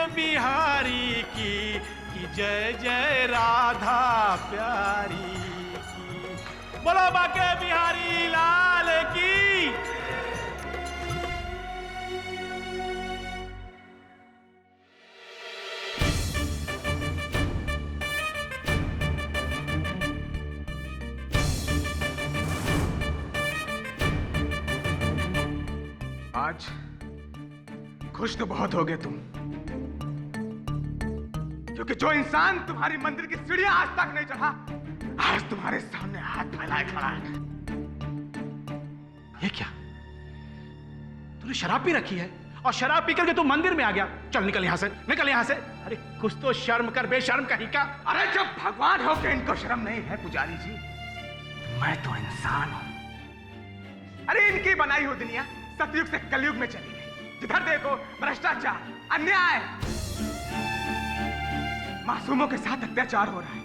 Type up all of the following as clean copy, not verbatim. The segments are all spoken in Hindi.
बिहारी की जय जय राधा प्यारी की। बोलो बाके बिहारी लाल की। आज खुश तो बहुत हो गए तुम, क्योंकि जो इंसान तुम्हारी मंदिर की सीढ़ियां आज तक नहीं चढ़ा, आज तुम्हारे सामने हाथ फैलाए खड़ा है। ये क्या? तूने शराब पी रखी है और शराब पी करके तू मंदिर में आ गया? चल निकल यहां से, निकल यहां से। अरे कुछ तो शर्म कर, बेशर्म कहीं का। अरे जब भगवान हो के इनको शर्म नहीं है पुजारी जी, मैं तो इंसान हूं। अरे इनकी बनाई हुई दुनिया सतयुग से कलयुग में चली गई। जिधर देखो भ्रष्टाचार, अन्याय, मासूमों के साथ अत्याचार हो रहा है,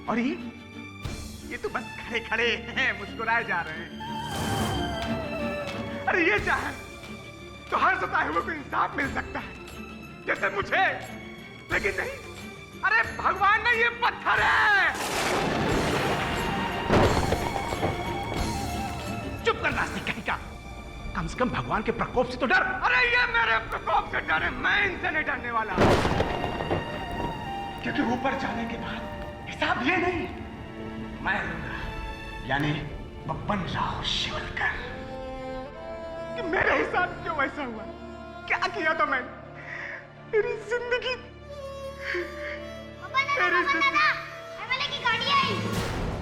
और ये तो बस खड़े खड़े हैं, मुस्कुराए जा रहे हैं। अरे ये चाहे तो हर सताए हुए को इंसाफ मिल सकता है, जैसे मुझे, लेकिन नहीं। अरे भगवान नहीं, ये पत्थर है। चुप कर नास्तिक कहीं का। कम से कम भगवान के प्रकोप से तो डर। अरे ये मेरे प्रकोप से डरे, मैं इनसे नहीं डरने वाला, क्योंकि ऊपर जाने के बाद हिसाब ये नहीं, मैं लूंगा, यानी बब्बन राव शिवलकर। कि मेरे हिसाब क्यों ऐसा हुआ? क्या किया था मैं? मेरी जिंदगी, मेरी जिंदगी की गाड़ी आई।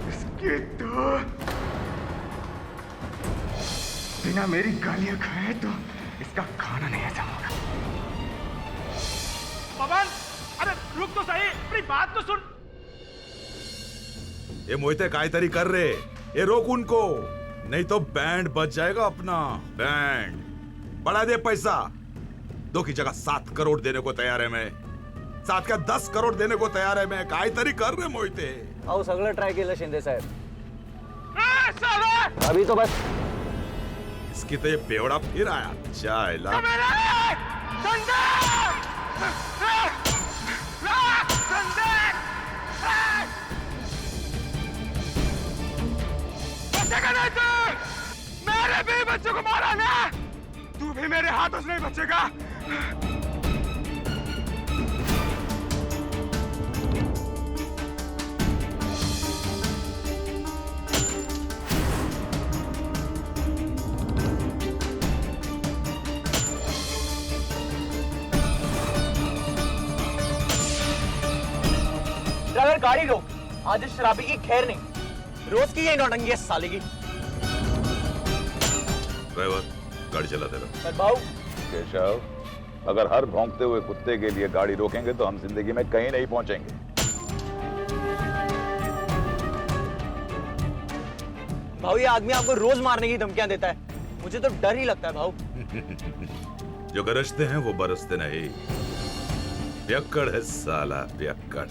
इसके तो बिना मेरी गालियां खाए तो इसका खाना नहीं हजम होगा। पवन, अरे रुक तो सही, अपनी बात तो सुन। ये मोहिते कायतरी कर रहे, ये रोक उनको, नहीं तो बैंड बच जाएगा अपना बैंड। बढ़ा दे पैसा, 2 की जगह 7 करोड़ देने को तैयार है मैं। 7 का 10 करोड़ देने को तैयार है मैं। कायतरी कर रहे मोहिते। आओ सगळं ट्राय केलं शिंदे साहेब। अभी तो बस इसकी तो ये बेवड़ा फिर आया। चाइला मेरे भी बच्चों को मारा ना, तू भी मेरे हाथों से नहीं बचेगा। ड्राइवर गाड़ी रोक, आज इस शराबी की खैर नहीं, रोज की यही नौटंकी है साले की। ड्राइवर गाड़ी चला दे रहा। पर भाऊ केशव, अगर हर भौंकते हुए कुत्ते के लिए गाड़ी रोकेंगे तो हम जिंदगी में कहीं नहीं पहुंचेंगे। भाऊ ये आदमी आपको रोज मारने की धमकियां देता है, मुझे तो डर ही लगता है भाऊ। जो गरजते हैं वो बरसते नहीं। पियक्कड़ है साला, पियक्कड़।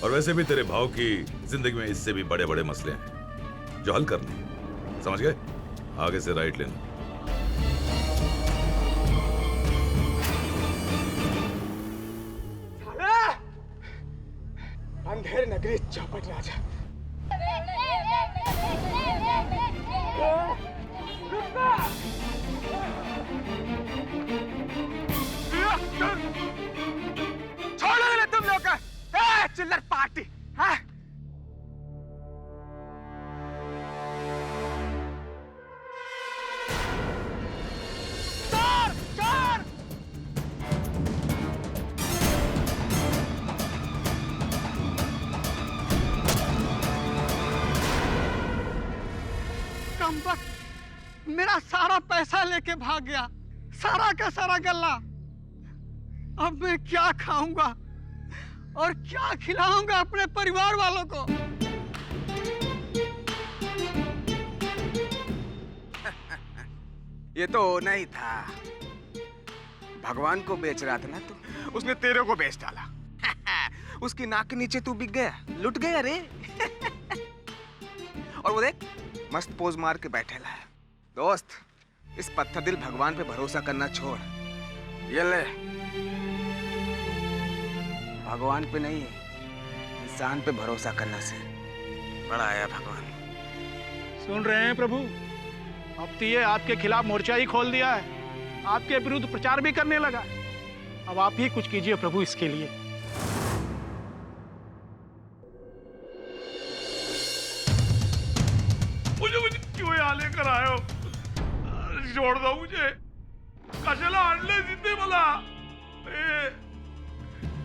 और वैसे भी तेरे भाव की जिंदगी में इससे भी बड़े बड़े मसले हैं जो हल करने हैं, समझ गए? आगे से राइट लेना। अंधेर नगरी चौपट राजा। छोड़ो ना तुम लोग, चिल्लर पार्टी। हाँ? चोर, चोर! कमबख्त, मेरा सारा पैसा लेके भाग गया, सारा का सारा गल्ला। अब मैं क्या खाऊंगा और क्या खिलाऊंगा अपने परिवार वालों को? ये तो होना ही था। भगवान को बेच रहा था ना तू, उसने तेरे को बेच डाला। उसकी नाक के नीचे तू बिक गया, लुट गया रे। और वो देख, मस्त पोज मार के बैठेला है। दोस्त, इस पत्थर दिल भगवान पे भरोसा करना छोड़। ये ले, भगवान पे नहीं, इंसान पे भरोसा करने से बड़ा आया भगवान। सुन रहे हैं प्रभु, अब तो ये आपके खिलाफ मोर्चा ही खोल दिया है, आपके विरुद्ध प्रचार भी करने लगा है। अब आप ही कुछ कीजिए प्रभु इसके लिए। मुझे क्यों यहाँ लेकर आए हो? छोड़ दो मुझे, कशाला आणले जिथे मला?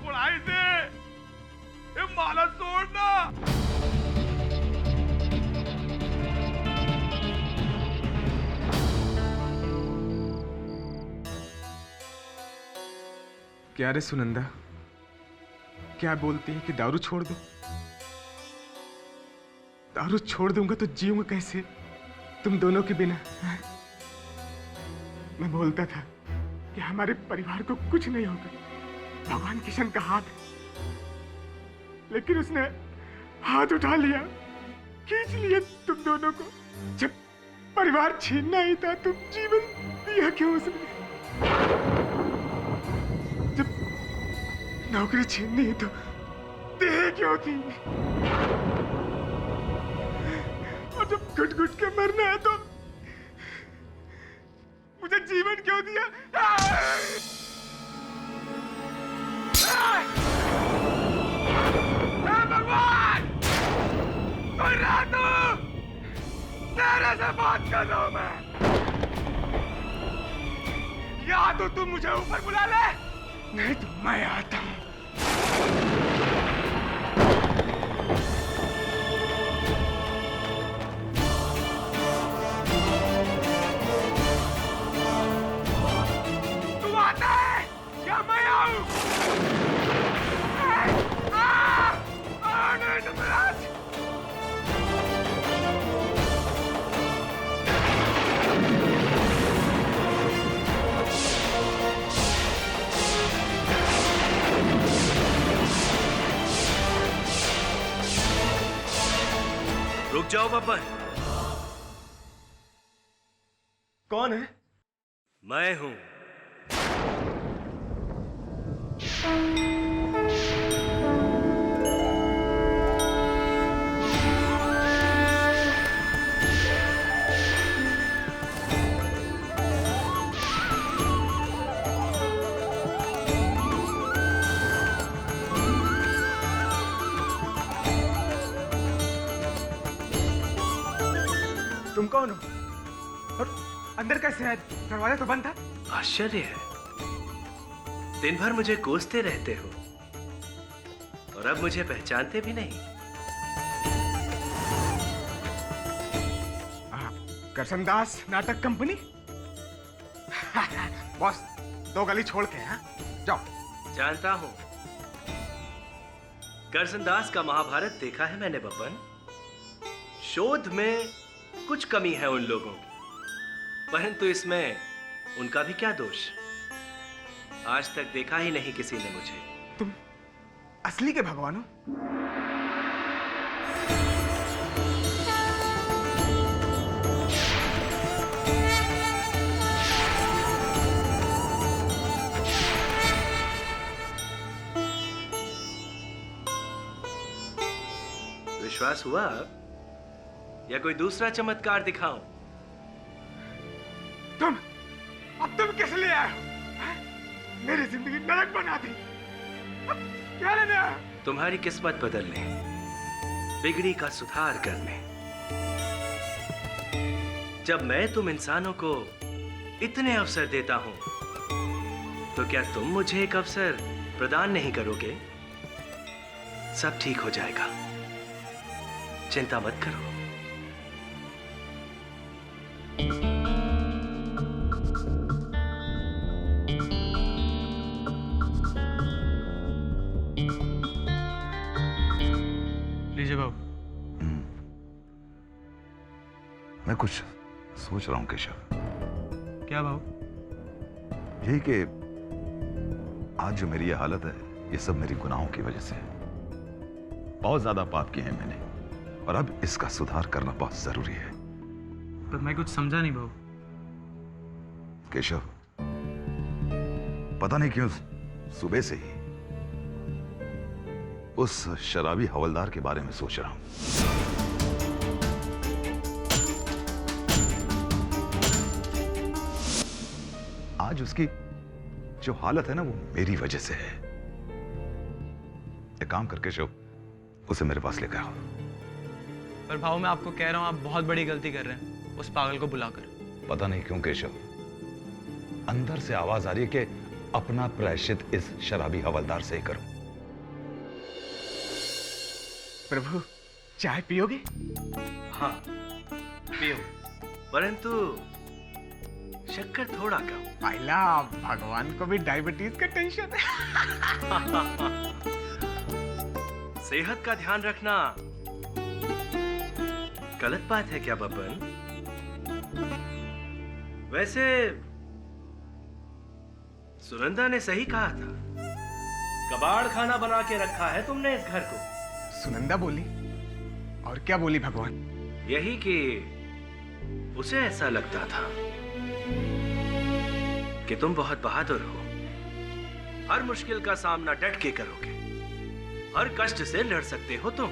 कोण आहे ते? मला सोड ना. क्या रे सुनंदा, क्या बोलती है कि दारू छोड़ दो? दारू छोड़ दूंगा तो जीऊंगा कैसे तुम दोनों के बिना? मैं बोलता था कि हमारे परिवार को कुछ नहीं होगा, भगवान किशन का हाथ है, लेकिन उसने हाथ उठा लिया, खींच लिया तुम दोनों को। जब परिवार छीनना ही था, तुम जीवन दिया क्यों उसने? जब नौकरी छीननी है तो देह क्यों थी? और जब घुट घुट के मरना है तो मुझे जीवन क्यों दिया? भगवान, कोई रात तेरे से बात कर रहा हूं मैं। या तो तुम मुझे ऊपर बुला ले, नहीं तो मैं आता हूं। तू आता है या मैं आऊं? नहीं तो महाराज, रुक जाओ बब्बर। कौन है? मैं हूं। तुम कौन हो? और अंदर कैसे है? दरवाजा तो बंद था। आश्चर्य है, दिन भर मुझे कोसते रहते हो और अब मुझे पहचानते भी नहीं। करसनदास नाटक कंपनी। बॉस, 2 गली छोड़ के, हाँ? जाओ। जानता हूं, करसनदास का महाभारत देखा है मैंने बब्बन। शोध में कुछ कमी है उन लोगों की, परंतु इसमें उनका भी क्या दोष? आज तक देखा ही नहीं किसी ने मुझे। तुम असली के भगवान हो? विश्वास हुआ या कोई दूसरा चमत्कार दिखाऊं? अब तुम किस लिए आए हो? मेरी जिंदगी नरक बना दी। अब क्या लेने आए? तुम्हारी किस्मत बदलने, बिगड़ी का सुधार करने। जब मैं तुम इंसानों को इतने अवसर देता हूं, तो क्या तुम मुझे एक अवसर प्रदान नहीं करोगे? सब ठीक हो जाएगा, चिंता मत करो। लीजिए बाबू। मैं कुछ सोच रहा हूं केशव। क्या बाबू? यही कि आज जो मेरी ये हालत है, ये सब मेरी गुनाहों की वजह से है। बहुत ज्यादा पाप किए हैं मैंने, और अब इसका सुधार करना बहुत जरूरी है। पर मैं कुछ समझा नहीं बाबू। केशव, पता नहीं क्यों सुबह से ही उस शराबी हवलदार के बारे में सोच रहा हूं। आज उसकी जो हालत है ना, वो मेरी वजह से है। एक काम करके शिव, उसे मेरे पास लेकर आओ। पर भाऊ मैं आपको कह रहा हूँ, आप बहुत बड़ी गलती कर रहे हैं उस पागल को बुलाकर। पता नहीं क्यों केशव, अंदर से आवाज आ रही है कि अपना प्रायश्चित इस शराबी हवलदार से ही करूं। प्रभु, चाय पियोगे? हाँ पियो, परंतु शक्कर थोड़ा कम। पाइला, भगवान को भी डायबिटीज का टेंशन है। सेहत का ध्यान रखना गलत बात है क्या बब्बन? वैसे सुनंदा ने सही कहा था, कबाड़ खाना बना के रखा है तुमने इस घर को। सुनंदा बोली? और क्या बोली भगवान? यही कि उसे ऐसा लगता था कि तुम बहुत बहादुर हो, हर मुश्किल का सामना डट के करोगे, हर कष्ट से लड़ सकते हो तुम।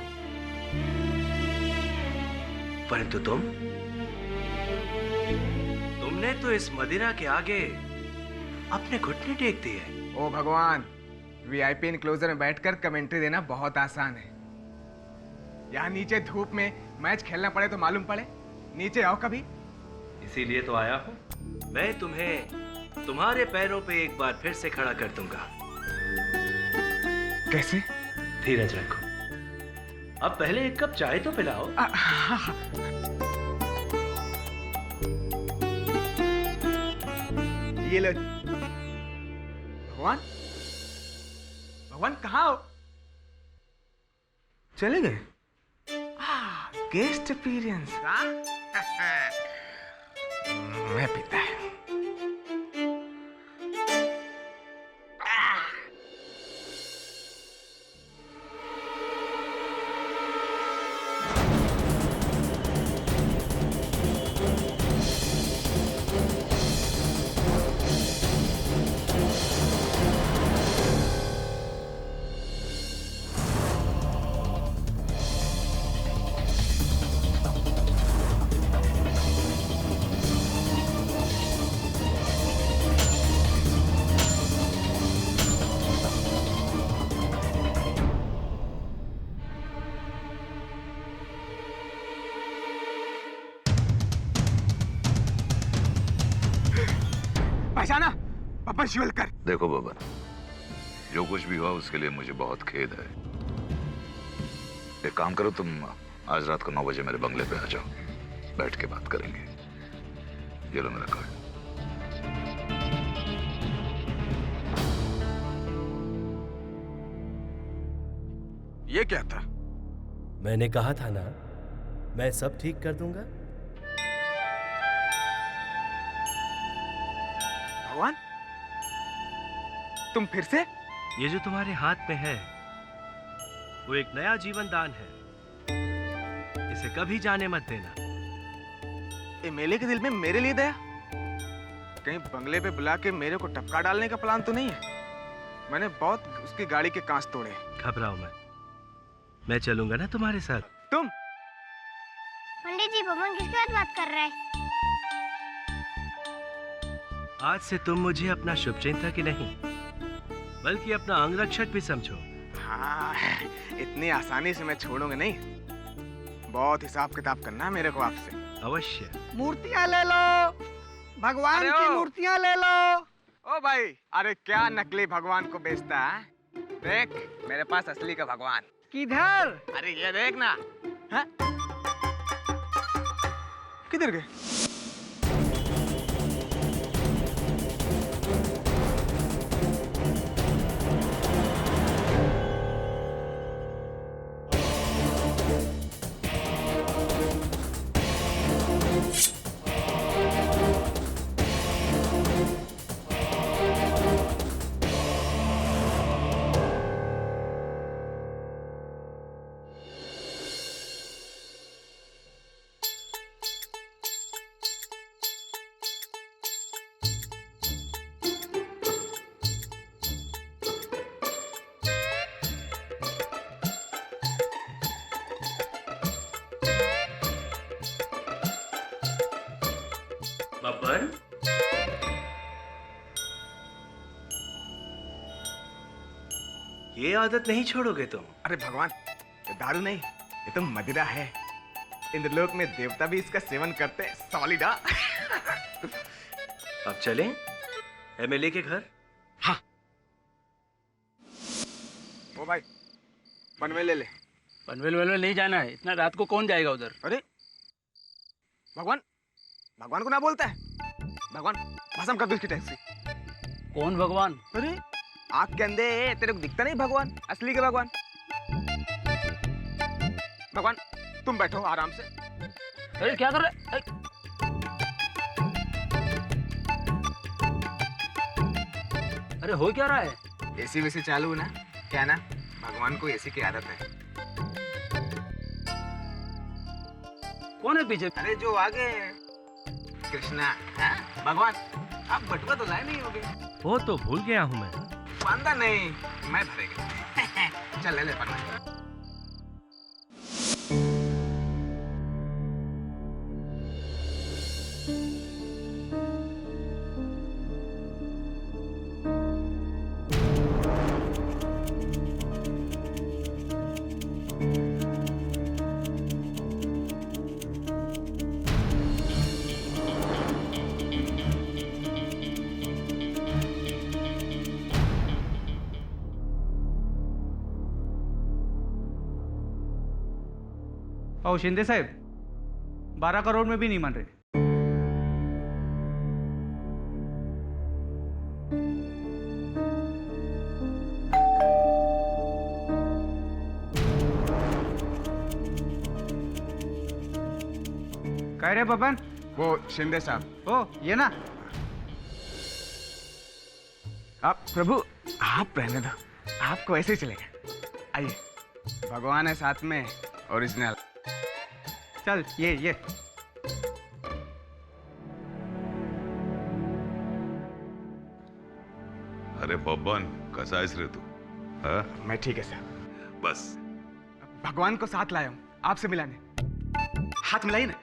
परंतु तुमने तो इस मदिरा के आगे अपने घुटने टेक दिए। ओ भगवान, वीआईपी इनक्लोजर में बैठकर कमेंट्री देना बहुत आसान है। यहाँ नीचे धूप में मैच खेलना पड़े तो मालूम पड़े। नीचे आओ कभी। इसीलिए तो आया हूं। मैं तुम्हें तुम्हारे पैरों पे एक बार फिर से खड़ा कर दूंगा। कैसे? धीरज रखो, अब पहले एक कप चाय तो पिलाओ। ये लो। भगवान, भगवान कहाँ हो? चले गए? Guest appearance. मैं पीता है। पहचाना? बब्बन शिवलकर। देखो बब्बन, जो कुछ भी हुआ उसके लिए मुझे बहुत खेद है। एक काम करो, तुम आज रात को 9 बजे मेरे बंगले पे आ जाओ, बैठ के बात करेंगे। ये लो मेरा कार्ड। ये क्या था? मैंने कहा था ना, मैं सब ठीक कर दूंगा। भगवान, तुम फिर से? ये जो तुम्हारे हाथ में है वो एक नया जीवन दान है, इसे कभी जाने मत देना। एमएलए के दिल में मेरे लिए दया? कहीं बंगले पे बुला के मेरे को टपका डालने का प्लान तो नहीं है? मैंने बहुत उसकी गाड़ी के कांच तोड़े। घबराओ मत, मैं चलूंगा ना तुम्हारे साथ। तुम? पंडित जी, बब्बन किसके साथ बात कर रहा है? आज से तुम मुझे अपना शुभचिंतक ही नहीं बल्कि अपना अंगरक्षक भी समझो। हाँ, इतनी आसानी से मैं छोड़ूंगा नहीं। बहुत हिसाब किताब करना है मेरे को आपसे। अवश्य। मूर्तियां ले लो, भगवान की मूर्तियां ले लो। ओ भाई, अरे क्या नकली भगवान को बेचता है? देख, मेरे पास असली का भगवान। किधर? अरे ये देख ना। हाँ? किधर गए? बब्बर, ये आदत नहीं छोड़ोगे तुम? अरे भगवान, ये दारू नहीं, ये तो मदिरा है। इंद्रलोक में देवता भी इसका सेवन करते हैं। सॉलिडा। अब चलें एमएलए के घर? हाँ। ओ भाई, पनवेल ले ले। पनवेल वनवेल नहीं जाना है, इतना रात को कौन जाएगा उधर? अरे भगवान, भगवान को ना बोलता है। भगवान, भस्म कर दो इसकी टैक्सी। कौन भगवान? अरे आँख के अंधे, तेरे को दिखता नहीं भगवान? असली के भगवान। भगवान, तुम बैठो आराम से। अरे क्या कर रहे? अरे हो क्या रहा है? एसी वैसी चालू ना, क्या ना, भगवान को एसी की आदत है। कौन है पीछे? अरे जो आगे कृष्णा। हाँ? भगवान, आप बटुआ तो लाए नहीं होगे? वो तो भूल गया हूँ मैं। बांधा नहीं, मैं भरेगा। चल ले ले पन्ना। और शिंदे साहब 12 करोड़ में भी नहीं मान रहे। कह रहे बबन? वो शिंदे साहब। ओ ये ना, आप प्रभु, आप रहने दो, आपको ऐसे ही चलेगा। आइए, भगवान है साथ में, ओरिजिनल। चल ये अरे बब्बन, कसा आहेस रे तू? हाँ? मैं ठीक है साहब। बस भगवान को साथ लाया हूँ आपसे मिलाने। हाथ मिलाइए ना।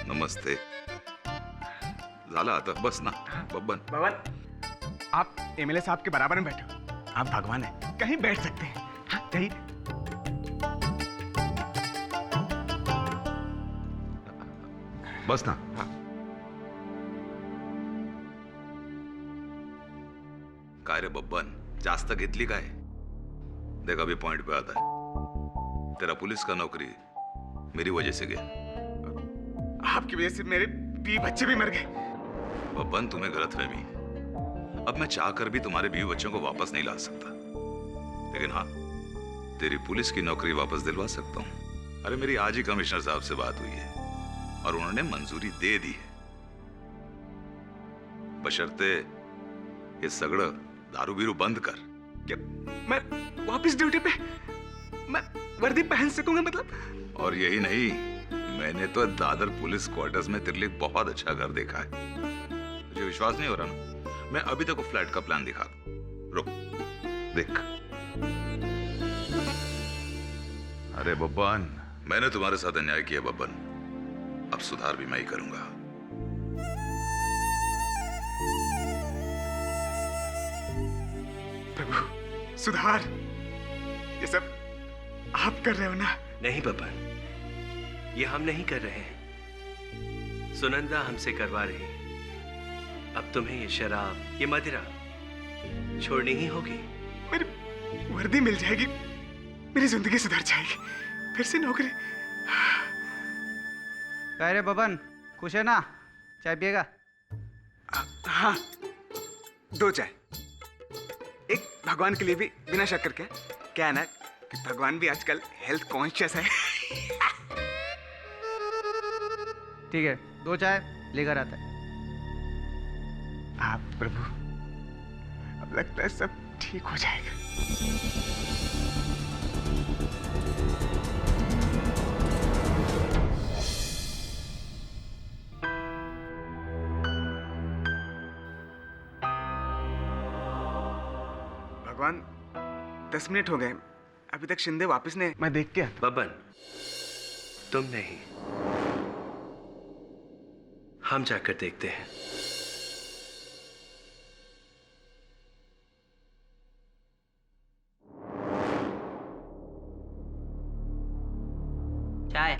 नमस्ते। झाला आता, बस ना बब्बन। भगवान, आप एमएलए साहब के बराबर में बैठो। आप भगवान हैं, कहीं बैठ सकते हैं। हाँ, कहीं। बस ना। हाँ। काय रे बब्बन, जास्त घेतली काय? देख अभी पॉइंट पे आता है। तेरा पुलिस का नौकरी मेरी वजह से गया। आपकी वजह से मेरे 20 बच्चे भी मर गए। बब्बन, तुम्हें गलतफहमी। अब मैं चाहकर भी तुम्हारे 20 बच्चों को वापस नहीं ला सकता, लेकिन हाँ, तेरी पुलिस की नौकरी वापस दिलवा सकता हूँ। अरे मेरी आज ही कमिश्नर साहब से बात हुई है और उन्होंने मंजूरी दे दी है, बशर्ते ये सगड़ दारू बीरू बंद कर। क्या मैं वापस ड्यूटी पे, मैं वर्दी पहन सकूंगा मतलब? और यही नहीं, मैंने तो दादर पुलिस क्वार्टर्स में तेरे लिए बहुत अच्छा घर देखा है। तुझे विश्वास नहीं हो रहा ना? मैं अभी तक फ्लैट का प्लान दिखा दूं। रुक, देख। अरे बब्बन, मैंने तुम्हारे साथ अन्याय किया बब्बन, अब सुधार भी मैं ही करूंगा। प्रभु, सुधार, ये सब आप कर रहे हो ना? नहीं बब्बर, ये हम नहीं कर रहे हैं, सुनंदा हमसे करवा रही है। अब तुम्हें ये शराब, ये मदिरा छोड़नी ही होगी। मेरी वर्दी मिल जाएगी, मेरी जिंदगी सुधर जाएगी, फिर से नौकरी। कह रहे बबन, खुश है ना? चाय पिएगा? हाँ, 2 चाय। एक भगवान के लिए भी बिना शक्कर के। क्या है ना कि भगवान भी आजकल हेल्थ कॉन्शियस है। ठीक है, 2 चाय लेकर आता है। आप प्रभु, अब लगता है सब ठीक हो जाएगा। भगवान, 10 मिनट हो गए, अभी तक शिंदे वापस नहीं। मैं देख के बब्बन, तुम नहीं, हम जाकर देखते हैं। चाय,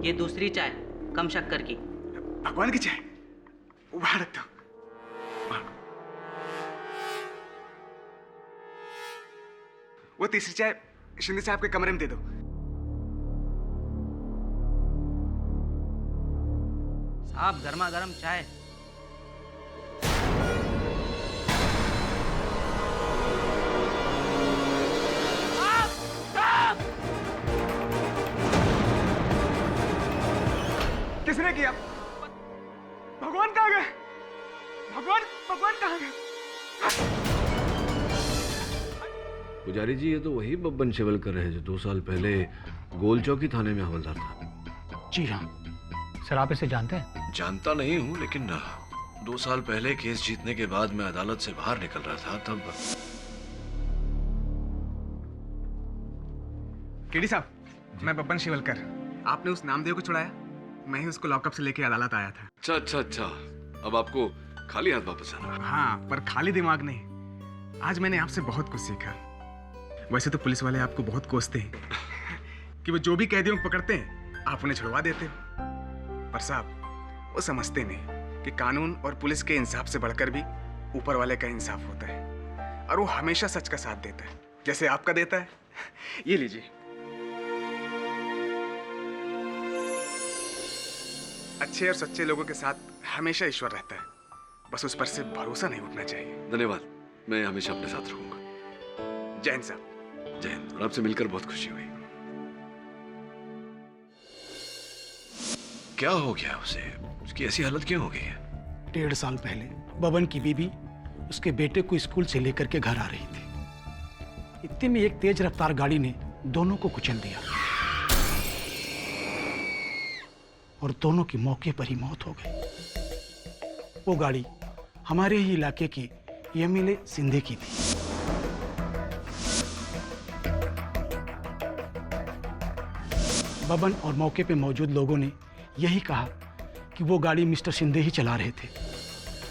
ये दूसरी चाय, कम शक्कर की। भगवान की चाय वहां रख दो। वो तीसरी चाय शिंदे साहब के कमरे में दे दो। साहब, गर्मा गर्म चाय। किसने किया? भगवान कहाँ गए? भगवान कहाँ गए? पुजारी जी, ये तो वही बब्बन शिवलकर है जो 2 साल पहले गोल चौकी थाने में हवलदार था। जी हाँ सर, आप इसे जानते हैं? जानता नहीं हूँ, लेकिन 2 साल पहले केस जीतने के बाद मैं अदालत से बाहर निकल रहा था तब। केडी साहब, मैं बब्बन शिवलकर। आपने उस नामदेव को छुड़ाया, मैं ही उसको लॉकअप से लेके अदालत आया था। अच्छा, अब आपको खाली हाथ वापस आना। हाँ, पर खाली दिमाग नहीं। आज मैंने आपसे बहुत कुछ सीखा। वैसे तो पुलिस वाले आपको बहुत कोसते हैं कि वो जो भी कैदियों को पकड़ते हैं आप उन्हें छुड़वा देते हो, पर साहब वो समझते नहीं कि कानून और पुलिस के इंसाफ से बढ़कर भी ऊपर वाले का इंसाफ होता है, और वो हमेशा सच का साथ देता है, जैसे आपका देता है। ये लीजिए। अच्छे और सच्चे लोगों के साथ हमेशा ईश्वर रहता है, बस उस पर से भरोसा नहीं उठना चाहिए। धन्यवाद, मैं हमेशा अपने साथ रहूंगा। जय हिंद साहब। जय हिंद। और आपसे मिलकर बहुत खुशी हुई। क्या हो गया उसे? उसकी ऐसी हालत क्यों हो गई है? 1.5 साल पहले बबन की बीबी उसके बेटे को स्कूल से लेकर के घर आ रही थी। इतने में एक तेज रफ्तार गाड़ी ने दोनों को कुचल दिया और दोनों की मौके पर ही मौत हो गई। वो गाड़ी हमारे ही इलाके की एमएलए सिंधे की थी। बबन और मौके पे मौजूद लोगों ने यही कहा कि वो गाड़ी मिस्टर सिंधे ही चला रहे थे।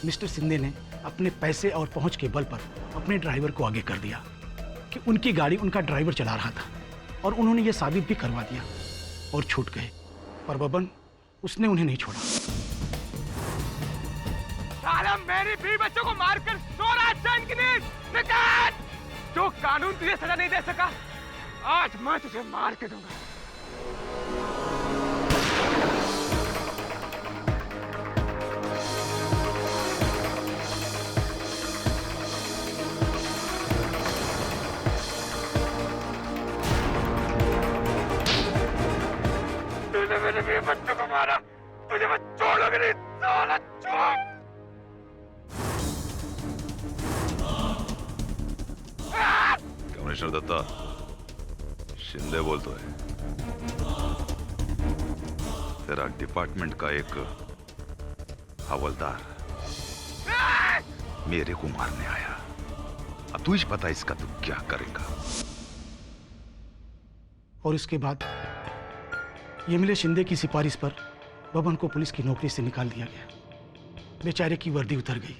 मिस्टर सिंधे ने अपने पैसे और पहुंच के बल पर अपने ड्राइवर को आगे कर दिया कि उनकी गाड़ी उनका ड्राइवर चला रहा था, और उन्होंने ये साबित भी करवा दिया और छूट गए। पर बबन, उसने उन्हें नहीं छोड़ा। साला मेरी बीवी बच्चों को मारकर सो रहा चैन की नींद। निकाल! जो कानून तुझे सजा नहीं दे सका, आज मैं तुझे मार के दूंगा। तूने मेरे बीवी बच्चों को मारा, तुझे मैं छोड़ूंगा नहीं, साला चोर! कमिश्नर दत्ता, शिंदे बोल तो है। तेरा डिपार्टमेंट का एक हवलदार मेरे को मारने आया। अब तुझे पता इसका तू क्या करेगा? और इसके बाद एमएलए शिंदे की सिफारिश पर बबन को पुलिस की नौकरी से निकाल दिया गया। बेचारे की वर्दी उतर गई।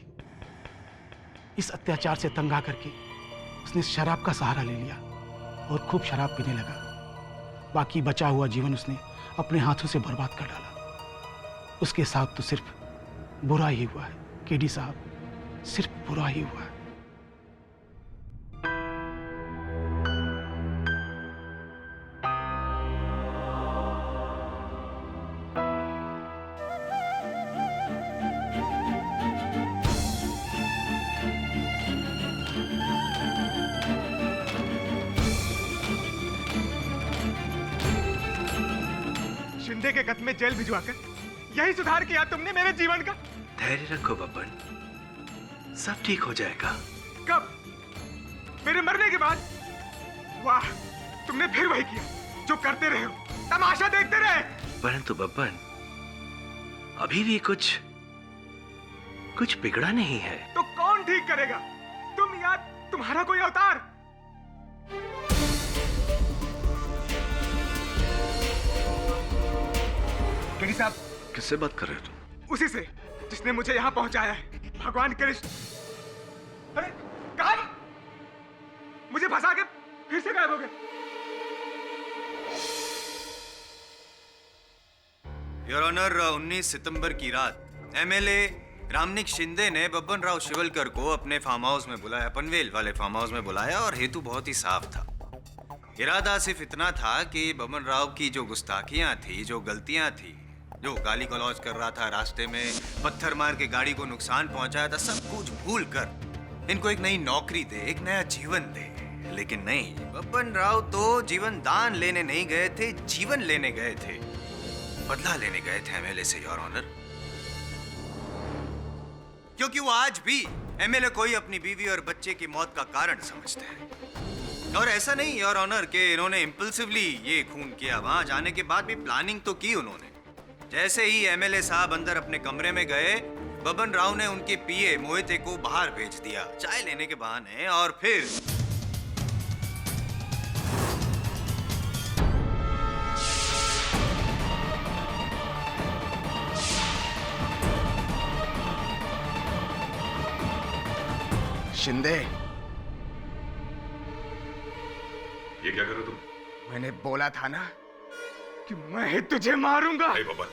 इस अत्याचार से तंग आकर के उसने शराब का सहारा ले लिया और खूब शराब पीने लगा। बाकी बचा हुआ जीवन उसने अपने हाथों से बर्बाद कर डाला। उसके साथ तो सिर्फ बुरा ही हुआ है केडी साहब, सिर्फ बुरा ही हुआ है। शिंदे के गत में जेल भिजवाकर यही सुधार किया तुमने मेरे जीवन का। धैर्य रखो बब्बन, सब ठीक हो जाएगा। कब? मेरे मरने के बाद? वाह, तुमने फिर वही किया जो करते रहे हो, तमाशा देखते रहे। परंतु बब्बन, अभी भी कुछ बिगड़ा नहीं है। तो कौन ठीक करेगा? तुम या तुम्हारा कोई अवतार। केडी साहब, किससे बात कर रहे हो तुम? उसी से जिसने मुझे यहाँ पहुंचाया है, भगवान कृष्ण। अरे कहाँ? मुझे फंसा के फिर से गायब हो गए। योर ऑनर, 19 सितंबर की रात एमएलए रामनिक शिंदे ने बब्बन राव शिवलकर को अपने फार्म हाउस में बुलाया, पनवेल वाले फार्म हाउस में बुलाया, और हेतु बहुत ही साफ था। इरादा सिर्फ इतना था कि बब्बन राव की जो गुस्ताखियां थी, जो गलतियां थी, जो गाली गलौज कर रहा था, रास्ते में पत्थर मार के गाड़ी को नुकसान पहुंचाया था, सब कुछ भूल कर इनको एक नई नौकरी दे, एक नया जीवन दे। लेकिन नहीं, बब्बन राव तो जीवन दान लेने नहीं गए थे, जीवन लेने गए थे, बदला लेने गए थे एमएलए से, योर ऑनर। क्योंकि वो आज भी एमएलए को ही अपनी बीवी और बच्चे की मौत का कारण समझते हैं। और ऐसा नहीं योर ऑनर कि इन्होंने इंपल्सिवली ये खून किया, वहां जाने के बाद भी प्लानिंग तो की उन्होंने। जैसे ही एमएलए साहब अंदर अपने कमरे में गए, बब्बन राव ने उनके पीए मोहिते को बाहर भेज दिया चाय लेने के बहाने, और फिर शिंदे, ये क्या करो तुम? मैंने बोला था ना कि मैं ही तुझे मारूंगा। नहीं बब्बन,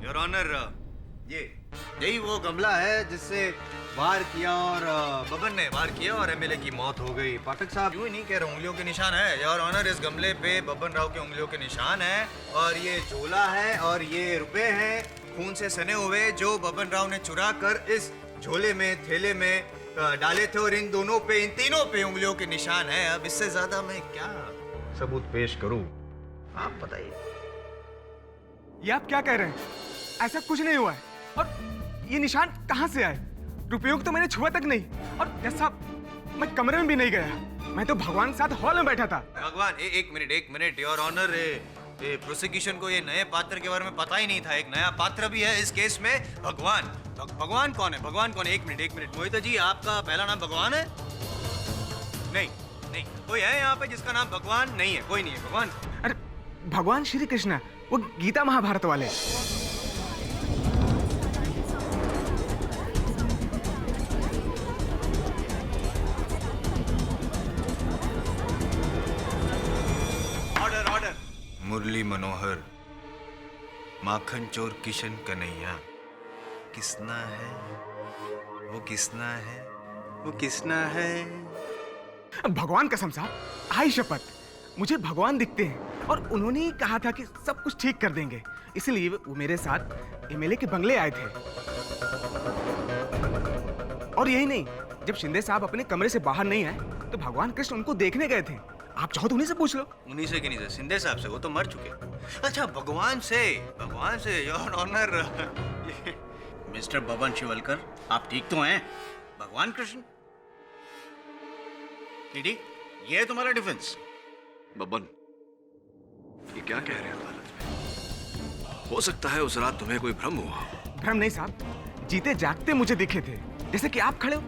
योर ऑनर, यही वो गमला है जिससे वार किया और बब्बन ने वार किया और एमएलए की मौत हो गई। पाठक साहब, यूं ही नहीं कह रहे, उंगलियों के निशान है योर ऑनर। इस गमले पे बब्बन राव के उंगलियों के निशान है, और ये झोला है, और ये रुपए हैं खून से सने हुए, जो बब्बन राव ने चुरा कर इस झोले में, थैले में डाले थे, और इन दोनों पे, इन तीनों पे उंगलियों के निशान है। अब इससे ज्यादा मैं क्या सबूत पेश करूं, आप बताइए। ये आप क्या कह रहे हैं? ऐसा कुछ नहीं हुआ है। और ये निशान कहां से आए? रुपयों को तो मैंने छुआ तक नहीं, और जज साहब, मैं कमरे में भी नहीं गया, मैं तो भगवान के साथ हॉल में बैठा था। भगवान, एक मिनट योर ऑनर, प्रोसिक्यूशन को ये नए पात्र के बारे में पता ही नहीं था। एक नया पात्र भी है इस केस में, भगवान। भगवान कौन है? भगवान कौन है? एक मिनट मोहिता जी, आपका पहला नाम भगवान है? नहीं, कोई है यहाँ पे जिसका नाम भगवान? नहीं है, कोई नहीं है। भगवान? अरे भगवान श्री कृष्ण, वो गीता महाभारत वाले। मुरली मनोहर, माखन चोर किशन कन्हैया, किसना है वो, किसना है वो, किसना है? भगवान कसम साहब, आई शपथ, मुझे भगवान दिखते हैं, और उन्होंने ही कहा था कि सब कुछ ठीक कर देंगे, इसलिए वो मेरे साथ एमएलए के बंगले आए थे। और यही नहीं, जब शिंदे साहब अपने कमरे से बाहर नहीं आए तो भगवान कृष्ण उनको देखने गए थे। आप चाहो तो उन्हीं से पूछ लो। उन्हीं से कि नहीं से? शिंदे साहब से? वो तो मर चुके। अच्छा, भगवान से your honour. Mister Babban Shivalkar, आप ठीक तो हैं? भगवान कृष्ण, टीडी, ये है तुम्हारा डिफेंस। बब्बन, ये क्या कह रहे हो हालत में? हो सकता है उस रात तुम्हें कोई भ्रम हुआ हो। भ्रम नहीं साहब, जीते जागते मुझे दिखे थे, जैसे कि आप खड़े हो।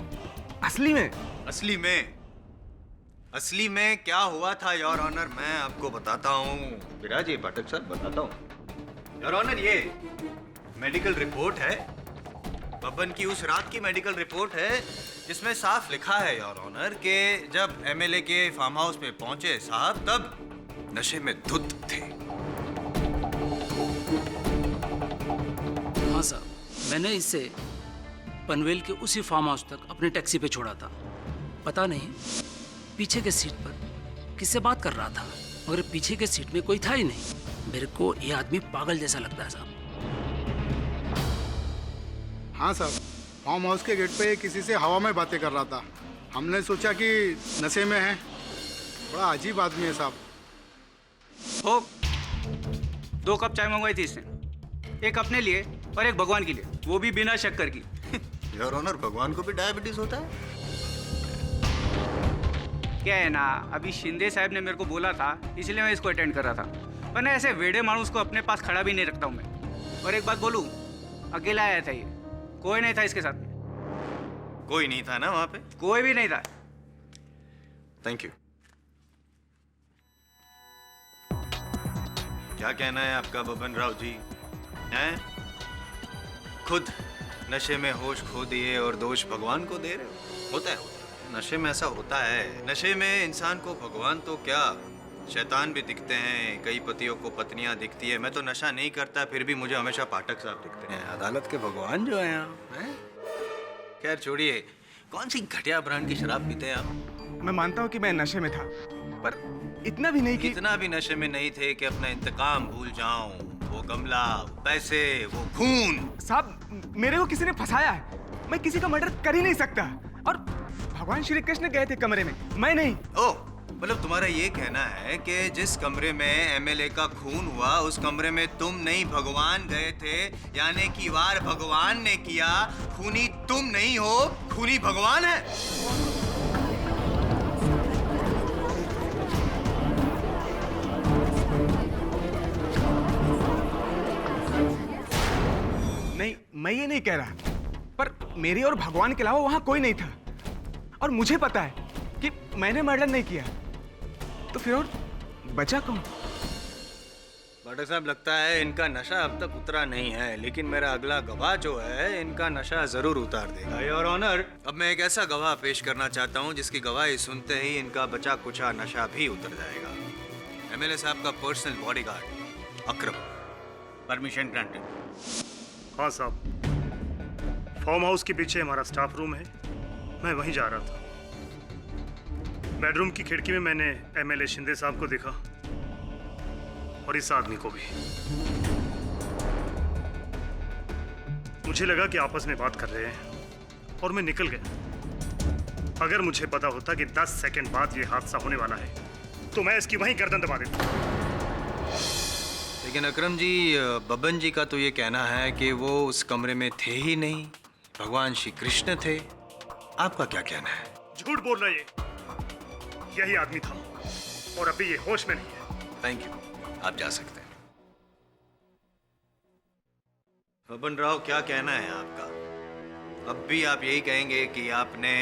असली में क्या हुआ था योर ऑनर, मैं आपको बताता हूँ। विराज, ये पाठक साहब बताता हूँ। योर ऑनर, ये मेडिकल रिपोर्ट है, बब्बन की उस रात की मेडिकल रिपोर्ट है, जिसमें साफ लिखा है योर ऑनर कि जब एमएलए के फार्म हाउस पे पहुंचे साहब, तब नशे में धुत थे। हाँ साहब, मैंने इसे पनवेल के उसी फार्म हाउस तक अपनी टैक्सी पे छोड़ा था। पता नहीं पीछे के सीट पर किससे बात कर रहा था, मगर पीछे के सीट में कोई था ही नहीं। मेरे को ये आदमी पागल जैसा लगता है साहब। हाँ साहब, फार्म हाउस के गेट पे किसी से हवा में बातें कर रहा था। हमने सोचा कि नशे में है। बड़ा अजीब आदमी है साहब। हो, 2 कप चाय मंगवाई थी इसने, एक अपने लिए और एक भगवान के लिए, वो भी बिना शक्कर की। योर ऑनर, भगवान को भी डायबिटीज होता है? क्या है ना, अभी शिंदे साहब ने मेरे को बोला था, इसलिए मैं इसको अटेंड कर रहा था। वरना ऐसे वेड़े मानुस को अपने पास खड़ा भी नहीं रखता हूँ मैं। और एक बात बोलूँ, अकेला आया था ये, कोई नहीं था इसके साथ में। कोई नहीं था ना वहाँ पे? कोई भी नहीं था। Thank you. क्या कहना है आपका बबन राव जी? हैं? खुद नशे में होश खो दिए और दोष भगवान को दे रहे हो? होता है नशे में ऐसा होता है। नशे में इंसान को भगवान तो क्या, शैतान भी दिखते हैं, कई पतियों को पत्नियां दिखती है। मैं तो नशा नहीं करता, फिर भी मुझे हमेशा पाठक साहब दिखते हैं, अदालत के भगवान जो हैं आप। खैर छोड़िए, कौन सी घटिया ब्रांड की शराब पीते हैं आप? मैं मानता हूँ कि मैं नशे में था, पर इतना भी नहीं कि इतना भी नशे में नहीं थे कि अपना इंतकाम भूल जाऊं। वो गमला, पैसे, वो खून। साहब मेरे को किसी ने फंसाया है, मैं किसी का मर्डर कर ही नहीं सकता। और भगवान श्री कृष्ण गए थे कमरे में, मैं नहीं। ओ, मतलब तुम्हारा ये कहना है कि जिस कमरे में एमएलए का खून हुआ उस कमरे में तुम नहीं भगवान गए थे, यानी कि वार भगवान ने किया। खूनी तुम नहीं हो, खूनी भगवान है। नहीं, मैं ये नहीं कह रहा, पर मेरे और भगवान के अलावा वहां कोई नहीं था। और मुझे पता है कि मैंने मर्डर नहीं किया, तो फिर और बचा कौन? पाठक साहब, लगता है इनका नशा अब तक उतरा नहीं है, लेकिन मेरा अगला गवाह जो है इनका नशा जरूर उतार देगा। योर ऑनर, अब मैं एक ऐसा गवाह पेश करना चाहता हूँ जिसकी गवाही सुनते ही इनका बचा कुचा नशा भी उतर जाएगा। एमएलए साहब का personal bodyguard Akram. Permission granted. हाँ साहब, फार्म हाउस के पीछे हमारा स्टाफ रूम है, मैं वहीं जा रहा था। बेडरूम की खिड़की में मैंने एमएलए शिंदे साहब को देखा और इस आदमी को भी। मुझे लगा कि आपस में बात कर रहे हैं और मैं निकल गया। अगर मुझे पता होता कि 10 सेकंड बाद ये हादसा होने वाला है तो मैं इसकी वहीं गर्दन दबा देता। लेकिन अकरम जी, बबन जी का तो ये कहना है कि वो उस कमरे में थे ही नहीं, भगवान श्री कृष्ण थे। आपका क्या कहना है? झूठ बोल रहा है, यही आदमी था और अभी ये होश में नहीं है। थैंक यू, आप जा सकते हैं। बबन राव, क्या कहना है आपका? अब भी आप यही कहेंगे कि आपने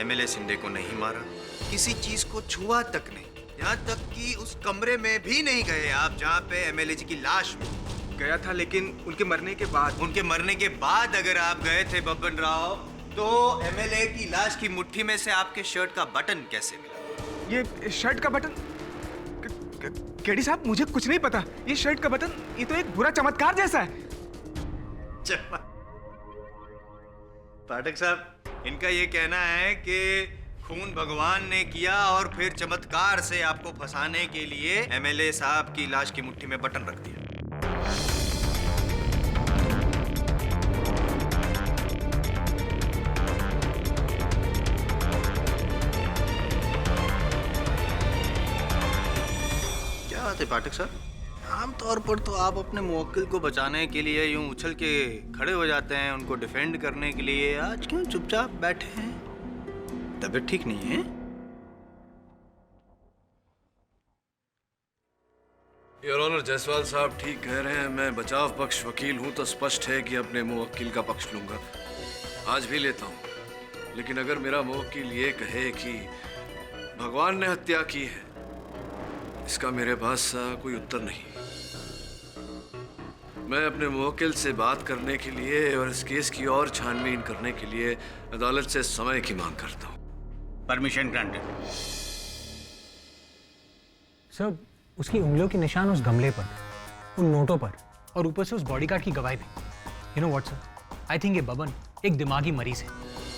एमएलए शिंदे को नहीं मारा, किसी चीज को छुआ तक नहीं, यहाँ तक कि उस कमरे में भी नहीं गए आप जहाँ पे एमएलए जी की लाश गया था, लेकिन उनके मरने के बाद। उनके मरने के बाद अगर आप गए थे बबन राव, तो एमएलए की लाश की मुट्ठी में से आपके शर्ट का बटन कैसे मिला? ये शर्ट का बटन? केडी साहब, मुझे कुछ नहीं पता। ये शर्ट का बटन, ये तो एक बुरा चमत्कार जैसा है। पाठक साहब, इनका ये कहना है कि खून भगवान ने किया और फिर चमत्कार से आपको फंसाने के लिए एमएलए साहब की लाश की मुट्ठी में बटन रख दिया। क्या बात है पाठक साहब? आमतौर पर तो आप अपने मुवक्किल को बचाने के लिए यूं उछल के खड़े हो जाते हैं, उनको डिफेंड करने के लिए। आज क्यों चुपचाप बैठे हैं? तबीयत ठीक नहीं है? योर ऑनर, जायसवाल साहब ठीक कह रहे हैं। मैं बचाव पक्ष वकील हूं तो स्पष्ट है कि अपने मुवक्किल का पक्ष लूंगा, आज भी लेता हूं। लेकिन अगर मेरा मुवक्किल ये कहे कि भगवान ने हत्या की है, इसका मेरे पास कोई उत्तर नहीं। मैं अपने मुवक्किल से बात करने के लिए और इस केस की और छानबीन करने के लिए अदालत से समय की मांग करता हूँ। Permission granted. सर, उसकी उंगलियों के निशान उस गमले पर, उन नोटों पर, और ऊपर से उस बॉडीगार्ड की गवाही भी। You know what sir, I think ये बबन एक दिमागी मरीज है।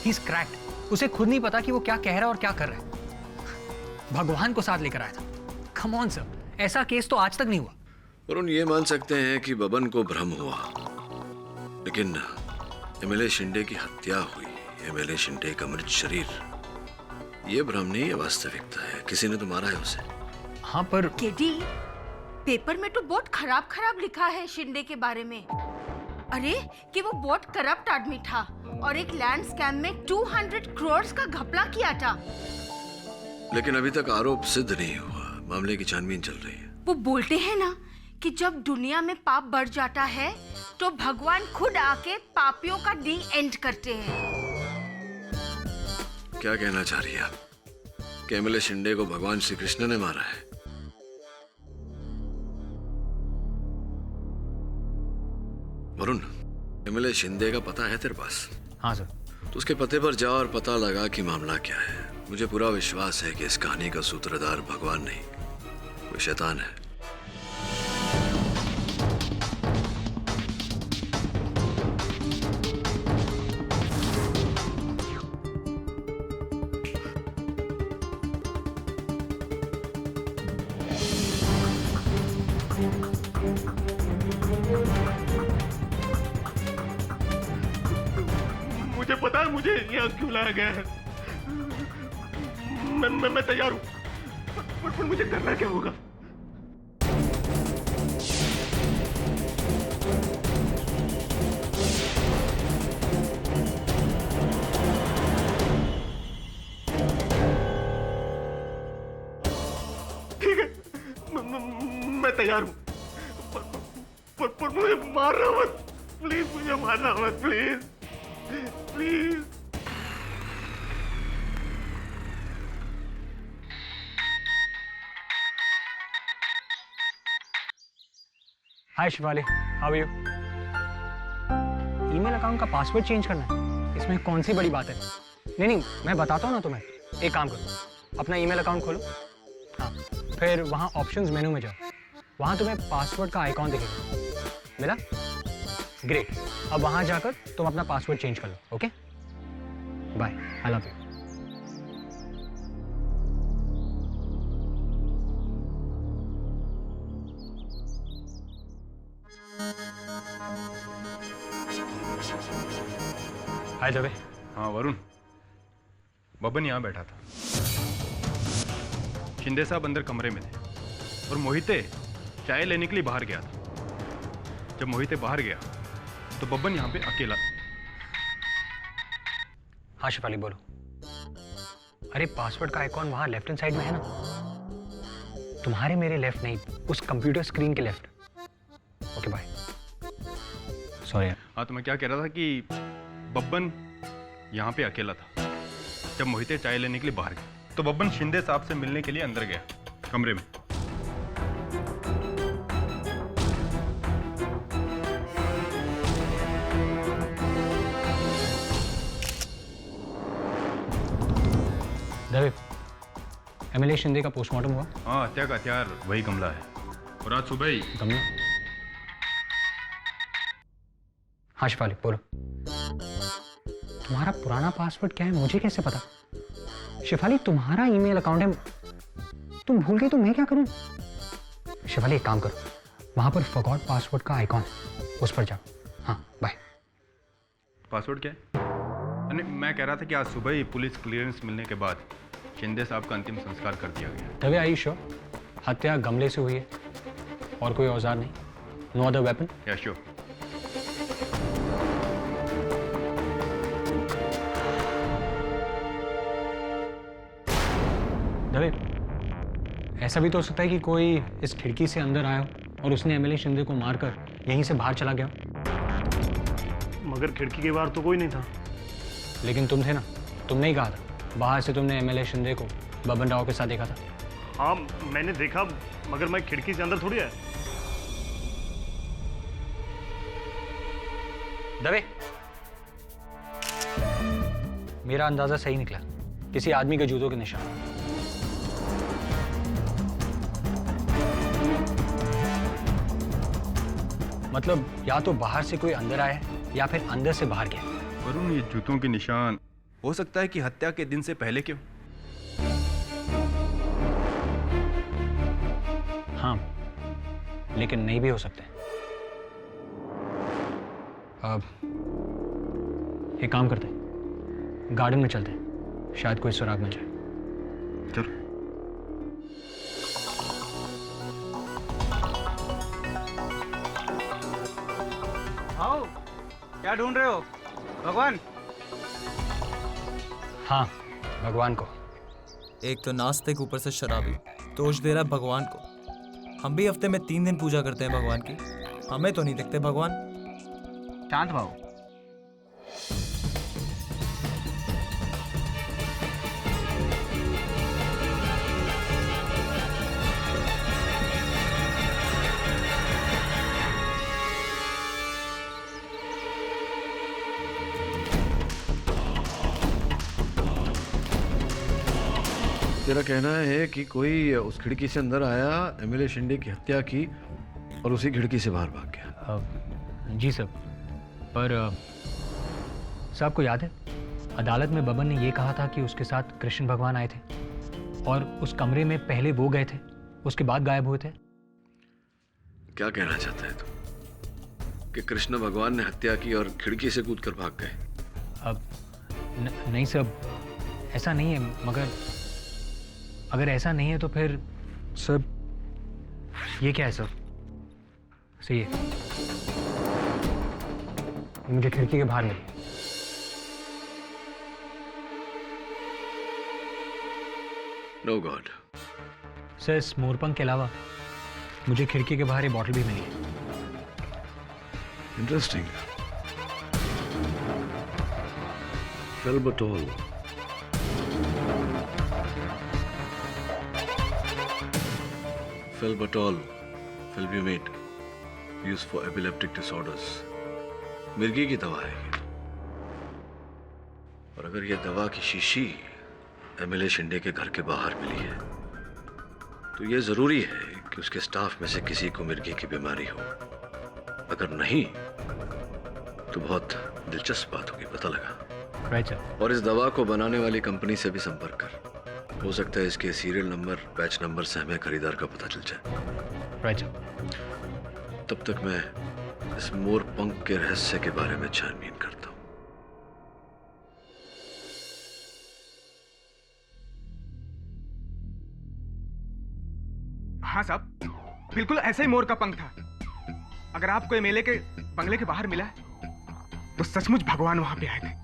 He is cracked. उसे खुद नहीं पता कि वो क्या कह रहा है और क्या कर रहा है। भगवान को साथ लेकर आया था। कम ऑन सर, ऐसा केस तो आज तक नहीं हुआ। वरुण, ये मान सकते हैं कि बबन को भ्रम हुआ, लेकिन एमएलए शिंदे की हत्या हुई, एमएलए शिंदे का मृत शरीर, ये भ्रम नहीं है, वास्तविकता है। किसी ने तो मारा है उसे। हाँ, पर केडी, पेपर में तो बहुत खराब लिखा है शिंदे के बारे में। अरे कि वो बहुत करप्ट आदमी था और एक लैंड स्कैम में 200 करोड़ का घपला किया था। लेकिन अभी तक आरोप सिद्ध नहीं हुआ, मामले की छानबीन चल रही है। वो बोलते हैं ना कि जब दुनिया में पाप बढ़ जाता है तो भगवान खुद आके पापियों का डी एंड करते हैं। क्या कहना चाह रही है आप कि एमएलए शिंदे को भगवान श्री कृष्ण ने मारा है? वरुण, एमएलए शिंदे का पता है तेरे पास? हाँ सर। तो उसके पते पर जा और पता लगा कि मामला क्या है। मुझे पूरा विश्वास है कि इस कहानी का सूत्रधार भगवान नहीं, कोई शैतान है। मुझे पता है मुझे यहाँ क्यों लाया गया है। मैं तैयार हूँ, पर मुझे करना क्या होगा? ठीक है, मैं तैयार हूँ, पर मुझे मारना मत प्लीज, मुझे मारना मत please please. Hi Shivali, how are you? Email account का पासवर्ड चेंज करना है, इसमें कौन सी बड़ी बात है? नहीं, मैं बताता हूँ ना तुम्हें। एक काम करो, अपना ईमेल अकाउंट खोलो, हाँ, फिर वहाँ ऑप्शंस मेनू में जाओ, वहाँ तुम्हें पासवर्ड का आइकॉन दिखेगा। मिला? ग्रेट। अब वहाँ जाकर तुम अपना पासवर्ड चेंज कर लो। Okay, bye, I love you. Hi Dave. हाँ वरुण, बबन यहाँ बैठा था, शिंदे साहब अंदर कमरे में थे और मोहिते चाय लेने के लिए बाहर गया था। जब मोहिते बाहर गया तो बबन यहाँ पे अकेला। हाँ शिफाली बोलो। अरे पासवर्ड का आइकॉन वहाँ लेफ्ट हैंड साइड में है ना, तुम्हारे मेरे लेफ्ट नहीं, उस कंप्यूटर स्क्रीन के लेफ्ट। Okay bye. सॉरी। हाँ तो मैं क्या कह रहा था कि बब्बन यहाँ पे अकेला था जब मोहिते चाय लेने के लिए बाहर गया, तो बब्बन शिंदे साहब से मिलने के लिए अंदर गया कमरे में। दवे, एमएलए शिंदे का पोस्टमार्टम हुआ? हाँ, हत्या का हथियार वही गमला है और आज सुबह ही। गमला? हाँ शिफाली बोलो। तुम्हारा पुराना पासवर्ड क्या है मुझे कैसे पता? शिफाली तुम्हारा ईमेल अकाउंट है, तुम भूल गए तो मैं क्या करूं? शिफाली एक काम करो, वहां पर फॉरगॉट पासवर्ड का आइकॉन है, उस पर जाओ। हाँ बाय। पासवर्ड क्या है? मैं कह रहा था कि आज सुबह ही पुलिस क्लियरेंस मिलने के बाद शिंदे साहब का अंतिम संस्कार कर दिया गया। Dave I sure? हत्या गमले से हुई है और कोई औजार नहीं? No other weapon? Yeah sure. Dave, ऐसा भी तो हो सकता है कि कोई इस खिड़की से अंदर आया हो और उसने एमएलए शिंदे को मारकर यहीं से बाहर चला गया। मगर खिड़की के बाहर तो कोई नहीं था। लेकिन तुम थे ना, तुमने ही कहा था बाहर से तुमने एमएलए शिंदे को बबन राव के साथ देखा था। हाँ मैंने देखा, मगर मैं खिड़की से अंदर थोड़ी आया। दवे, मेरा अंदाजा सही निकला, किसी आदमी के जूतों के निशान। मतलब या तो बाहर से कोई अंदर आया है या फिर अंदर से बाहर गया। वरुण, ये जूतों के निशान हो सकता है कि हत्या के दिन से पहले क्यों? हाँ, लेकिन नहीं भी हो सकते। अब एक काम करते हैं, गार्डन में चलते हैं, शायद कोई सुराग मिल जाए। चलो। आओ, क्या ढूंढ रहे हो? भगवान? हाँ, भगवान को। एक तो नास्तिक, ऊपर से शराबी, दोष दे रहा है भगवान को। हम भी हफ्ते में 3 दिन पूजा करते हैं भगवान की, हमें तो नहीं दिखते भगवान। शांत भाव। तेरा कहना है कि कोई उस खिड़की से अंदर आया, एमएलए शिंदे की हत्या की और उसी खिड़की से बाहर भाग गया? जी सर, पर सर आपको याद है अदालत में बबन ने ये कहा था कि उसके साथ कृष्ण भगवान आए थे और उस कमरे में पहले वो गए थे, उसके बाद गायब हुए थे। क्या कहना चाहता है तू कि कृष्ण भगवान ने हत्या की और खिड़की से कूदकर भाग गए? अब नहीं सर, ऐसा नहीं है, मगर अगर ऐसा नहीं है तो फिर सर ये क्या है सर? सही है, मुझे खिड़की के बाहर मिली। No God. सर इस मोरपंख के अलावा मुझे खिड़की के बाहर ये बॉटल भी मिली है। Interesting. Felbatol. Felbatol, felbamate, used for epileptic disorders. मिर्गी की दवा है ये। और अगर ये दवा की शीशी एमएलए शिंदे के घर के बाहर मिली है तो ये जरूरी है कि उसके स्टाफ में से किसी को मिर्गी की बीमारी हो। अगर नहीं तो बहुत दिलचस्प बात होगी, पता लगा। Right sir. और इस दवा को बनाने वाली कंपनी से भी संपर्क कर, हो सकता है इसके सीरियल नंबर, बैच नंबर से हमें खरीदार का पता चल जाए। Right sir. तब तक मैं इस मोरपंख के रहस्य के बारे में छानबीन करता हूं। हाँ साहब, बिल्कुल ऐसा ही मोर का पंख था। अगर आपको एमएलए के बंगले के बाहर मिला है तो सचमुच भगवान वहां पे आए थे।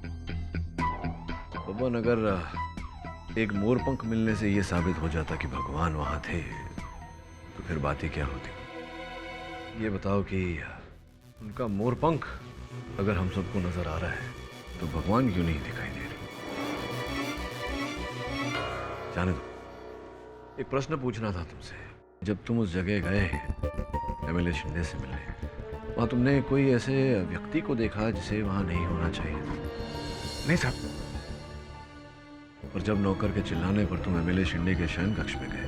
बबन, अगर एक मोरपंख मिलने से यह साबित हो जाता कि भगवान वहां थे तो फिर बात ही क्या होती? ये बताओ कि उनका मोरपंख अगर हम सबको नजर आ रहा है तो भगवान क्यों नहीं दिखाई दे रही? जाने दो। एक प्रश्न पूछना था तुमसे। जब तुम उस जगह गए एमएलए शिंदे से मिलने, वहां तुमने कोई ऐसे व्यक्ति को देखा जिसे वहां नहीं होना चाहिए? नहीं साहब। और जब नौकर के चिल्लाने पर तुम एमएलए शिंदे के शयन कक्ष में गए,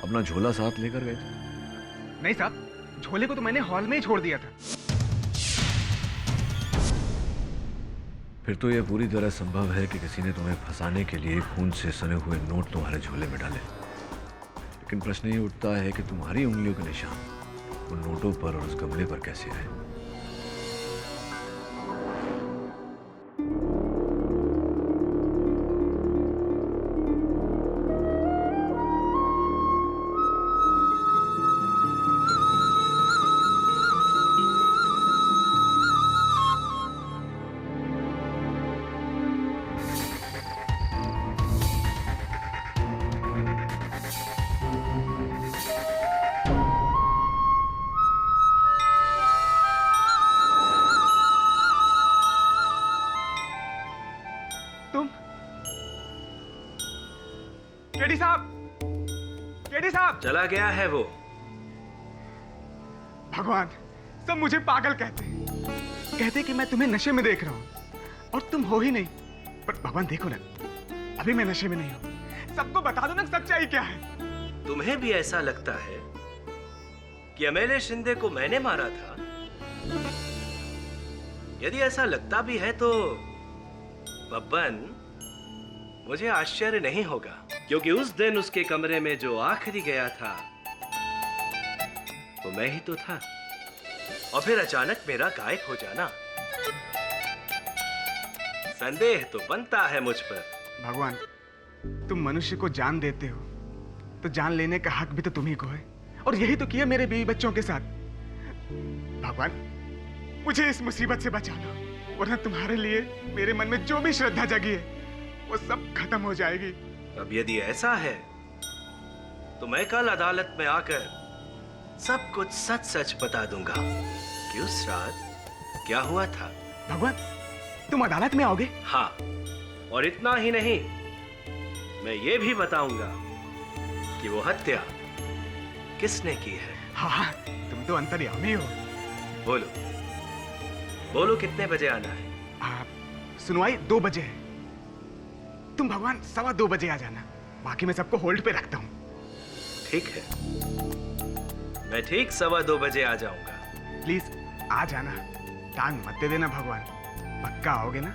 अपना झोला साथ लेकर गए थे? नहीं साहब, झोले को तो मैंने हॉल में ही छोड़ दिया था। फिर तो यह पूरी तरह संभव है कि किसी ने तुम्हें फंसाने के लिए खून से सने हुए नोट तुम्हारे झोले में डाले। लेकिन प्रश्न ये उठता है कि तुम्हारी उंगलियों के निशान उन नोटों पर और उस गमले पर कैसे आए? केडी साहब चला गया है वो। भगवान, सब मुझे पागल कहते कि मैं तुम्हें नशे में देख रहा हूं और तुम हो ही नहीं। पर भगवान देखो ना, अभी मैं नशे में नहीं हूं। सबको बता दो ना सच्चाई क्या है। तुम्हें भी ऐसा लगता है कि एमएलए शिंदे को मैंने मारा था? यदि ऐसा लगता भी है तो बब्बन, मुझे आश्चर्य नहीं होगा, क्योंकि उस दिन उसके कमरे में जो आखिरी गया था वो मैं ही तो था। और फिर अचानक मेरा गायब हो जाना, संदेह तो बनता है मुझ पर। भगवान, तुम मनुष्य को जान देते हो तो जान लेने का हक भी तो तुम्ही को है, और यही तो किया मेरे बीवी बच्चों के साथ। भगवान, मुझे इस मुसीबत से बचा लो, वरना तुम्हारे लिए मेरे मन में जो भी श्रद्धा जगी है वो सब खत्म हो जाएगी। अब यदि ऐसा है तो मैं कल अदालत में आकर सब कुछ सच सच बता दूंगा कि उस रात क्या हुआ था। भगवान, तुम अदालत में आओगे? हाँ, और इतना ही नहीं, मैं ये भी बताऊंगा कि वो हत्या किसने की है। हाँ, तुम तो अंतर्यामी हो। बोलो बोलो, कितने बजे आना है? सुनवाई 2 बजे है। तुम भगवान 2:15 बजे आ जाना, बाकी मैं सबको होल्ड पे रखता हूँ। ठीक है, मैं ठीक 2:15 बजे आ जाऊंगा। प्लीज आ जाना, टांग मत दे देना भगवान, पक्का आओगे ना?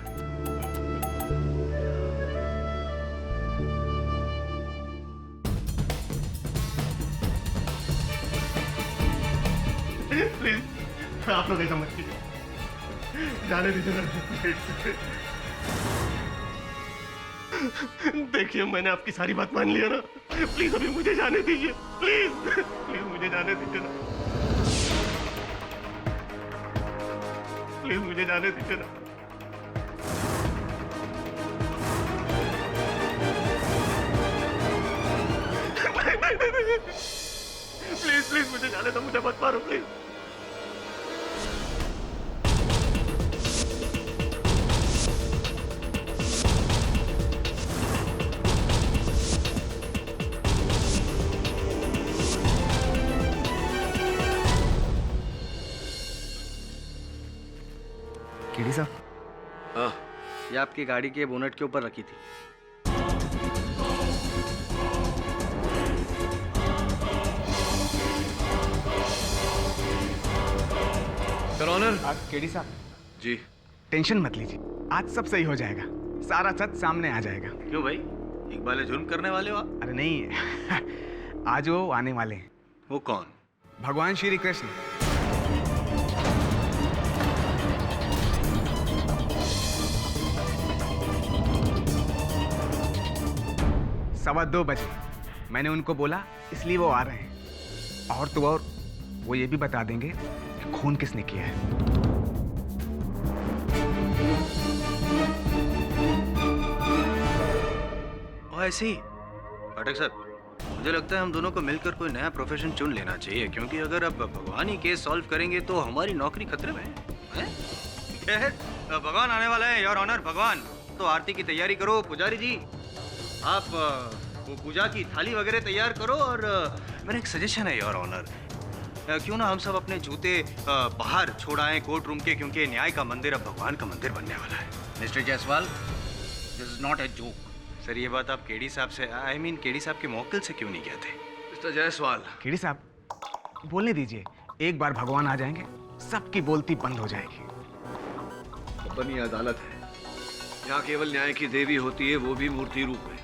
प्लीज आप लोग ऐसा मत कीजिए, जाने दीजिए ना। देखिए, मैंने आपकी सारी बात मान लिया ना, प्लीज अभी मुझे जाने दीजिए, प्लीज प्लीज मुझे जाने दीजिए ना, प्लीज मुझे जाने दीजिए ना। प्लीज प्लीज मुझे जाने दो, मुझे मत मारो प्लीज। केडी साहब, हाँ, ये आपकी गाड़ी के बोनट के ऊपर रखी थी। Your honour. केडी साहब जी, टेंशन मत लीजिए, आज सब सही हो जाएगा, सारा सच सामने आ जाएगा। क्यों भाई, इकबाल जुर्म करने वाले हो आप? अरे नहीं, आज वो आने वाले हैं। वो कौन? भगवान श्री कृष्ण। सवा 2 बजे मैंने उनको बोला, इसलिए वो आ रहे हैं। और तो और वो ये भी बता देंगे कि खून किसने किया है। और ऐसे ही पाठक साहब, मुझे लगता है हम दोनों को मिलकर कोई नया प्रोफेशन चुन लेना चाहिए, क्योंकि अगर अब भगवान ही केस सॉल्व करेंगे तो हमारी नौकरी खतरे में है। खैर, भगवान आने वाला है योर ऑनर। भगवान, तो आरती की तैयारी करो। पुजारी जी, आप वो पूजा की थाली वगैरह तैयार करो। और मेरा एक सजेशन है योर ऑनर, क्यों ना हम सब अपने जूते बाहर छोड़ आए कोर्ट रूम के, क्योंकि न्याय का मंदिर अब भगवान का मंदिर बनने वाला है। Mister Jaiswal, this is not a joke. Sir, ये बात आप केडी साहब से, आई मीन केडी साहब के मौकिल से क्यों नहीं कहते? मिस्टर जायसवाल। केडी साहब बोलने दीजिए, एक बार भगवान आ जाएंगे सबकी बोलती बंद हो जाएगी। बनी अदालत है, यहाँ केवल न्याय की देवी होती है, वो भी मूर्ति रूप में।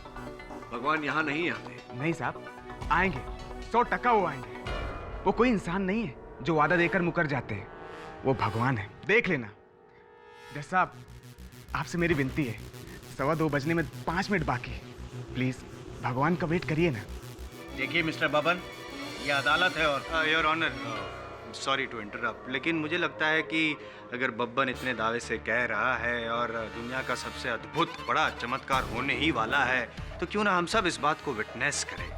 भगवान यहाँ नहीं आते। नहीं साहब, आएंगे, 100% वो आएंगे। वो कोई इंसान नहीं है जो वादा देकर मुकर जाते हैं, वो भगवान है, देख लेना। जज साहब, आपसे मेरी विनती है, 2:15 बजने में 5 मिनट बाकी है, प्लीज भगवान का वेट करिए ना। देखिए मिस्टर बबन, ये अदालत है और your honour, sorry to interrupt, लेकिन मुझे लगता है कि अगर बब्बन इतने दावे से कह रहा है और दुनिया का सबसे अद्भुत बड़ा चमत्कार होने ही वाला है, तो क्यों ना हम सब इस बात को विटनेस करें।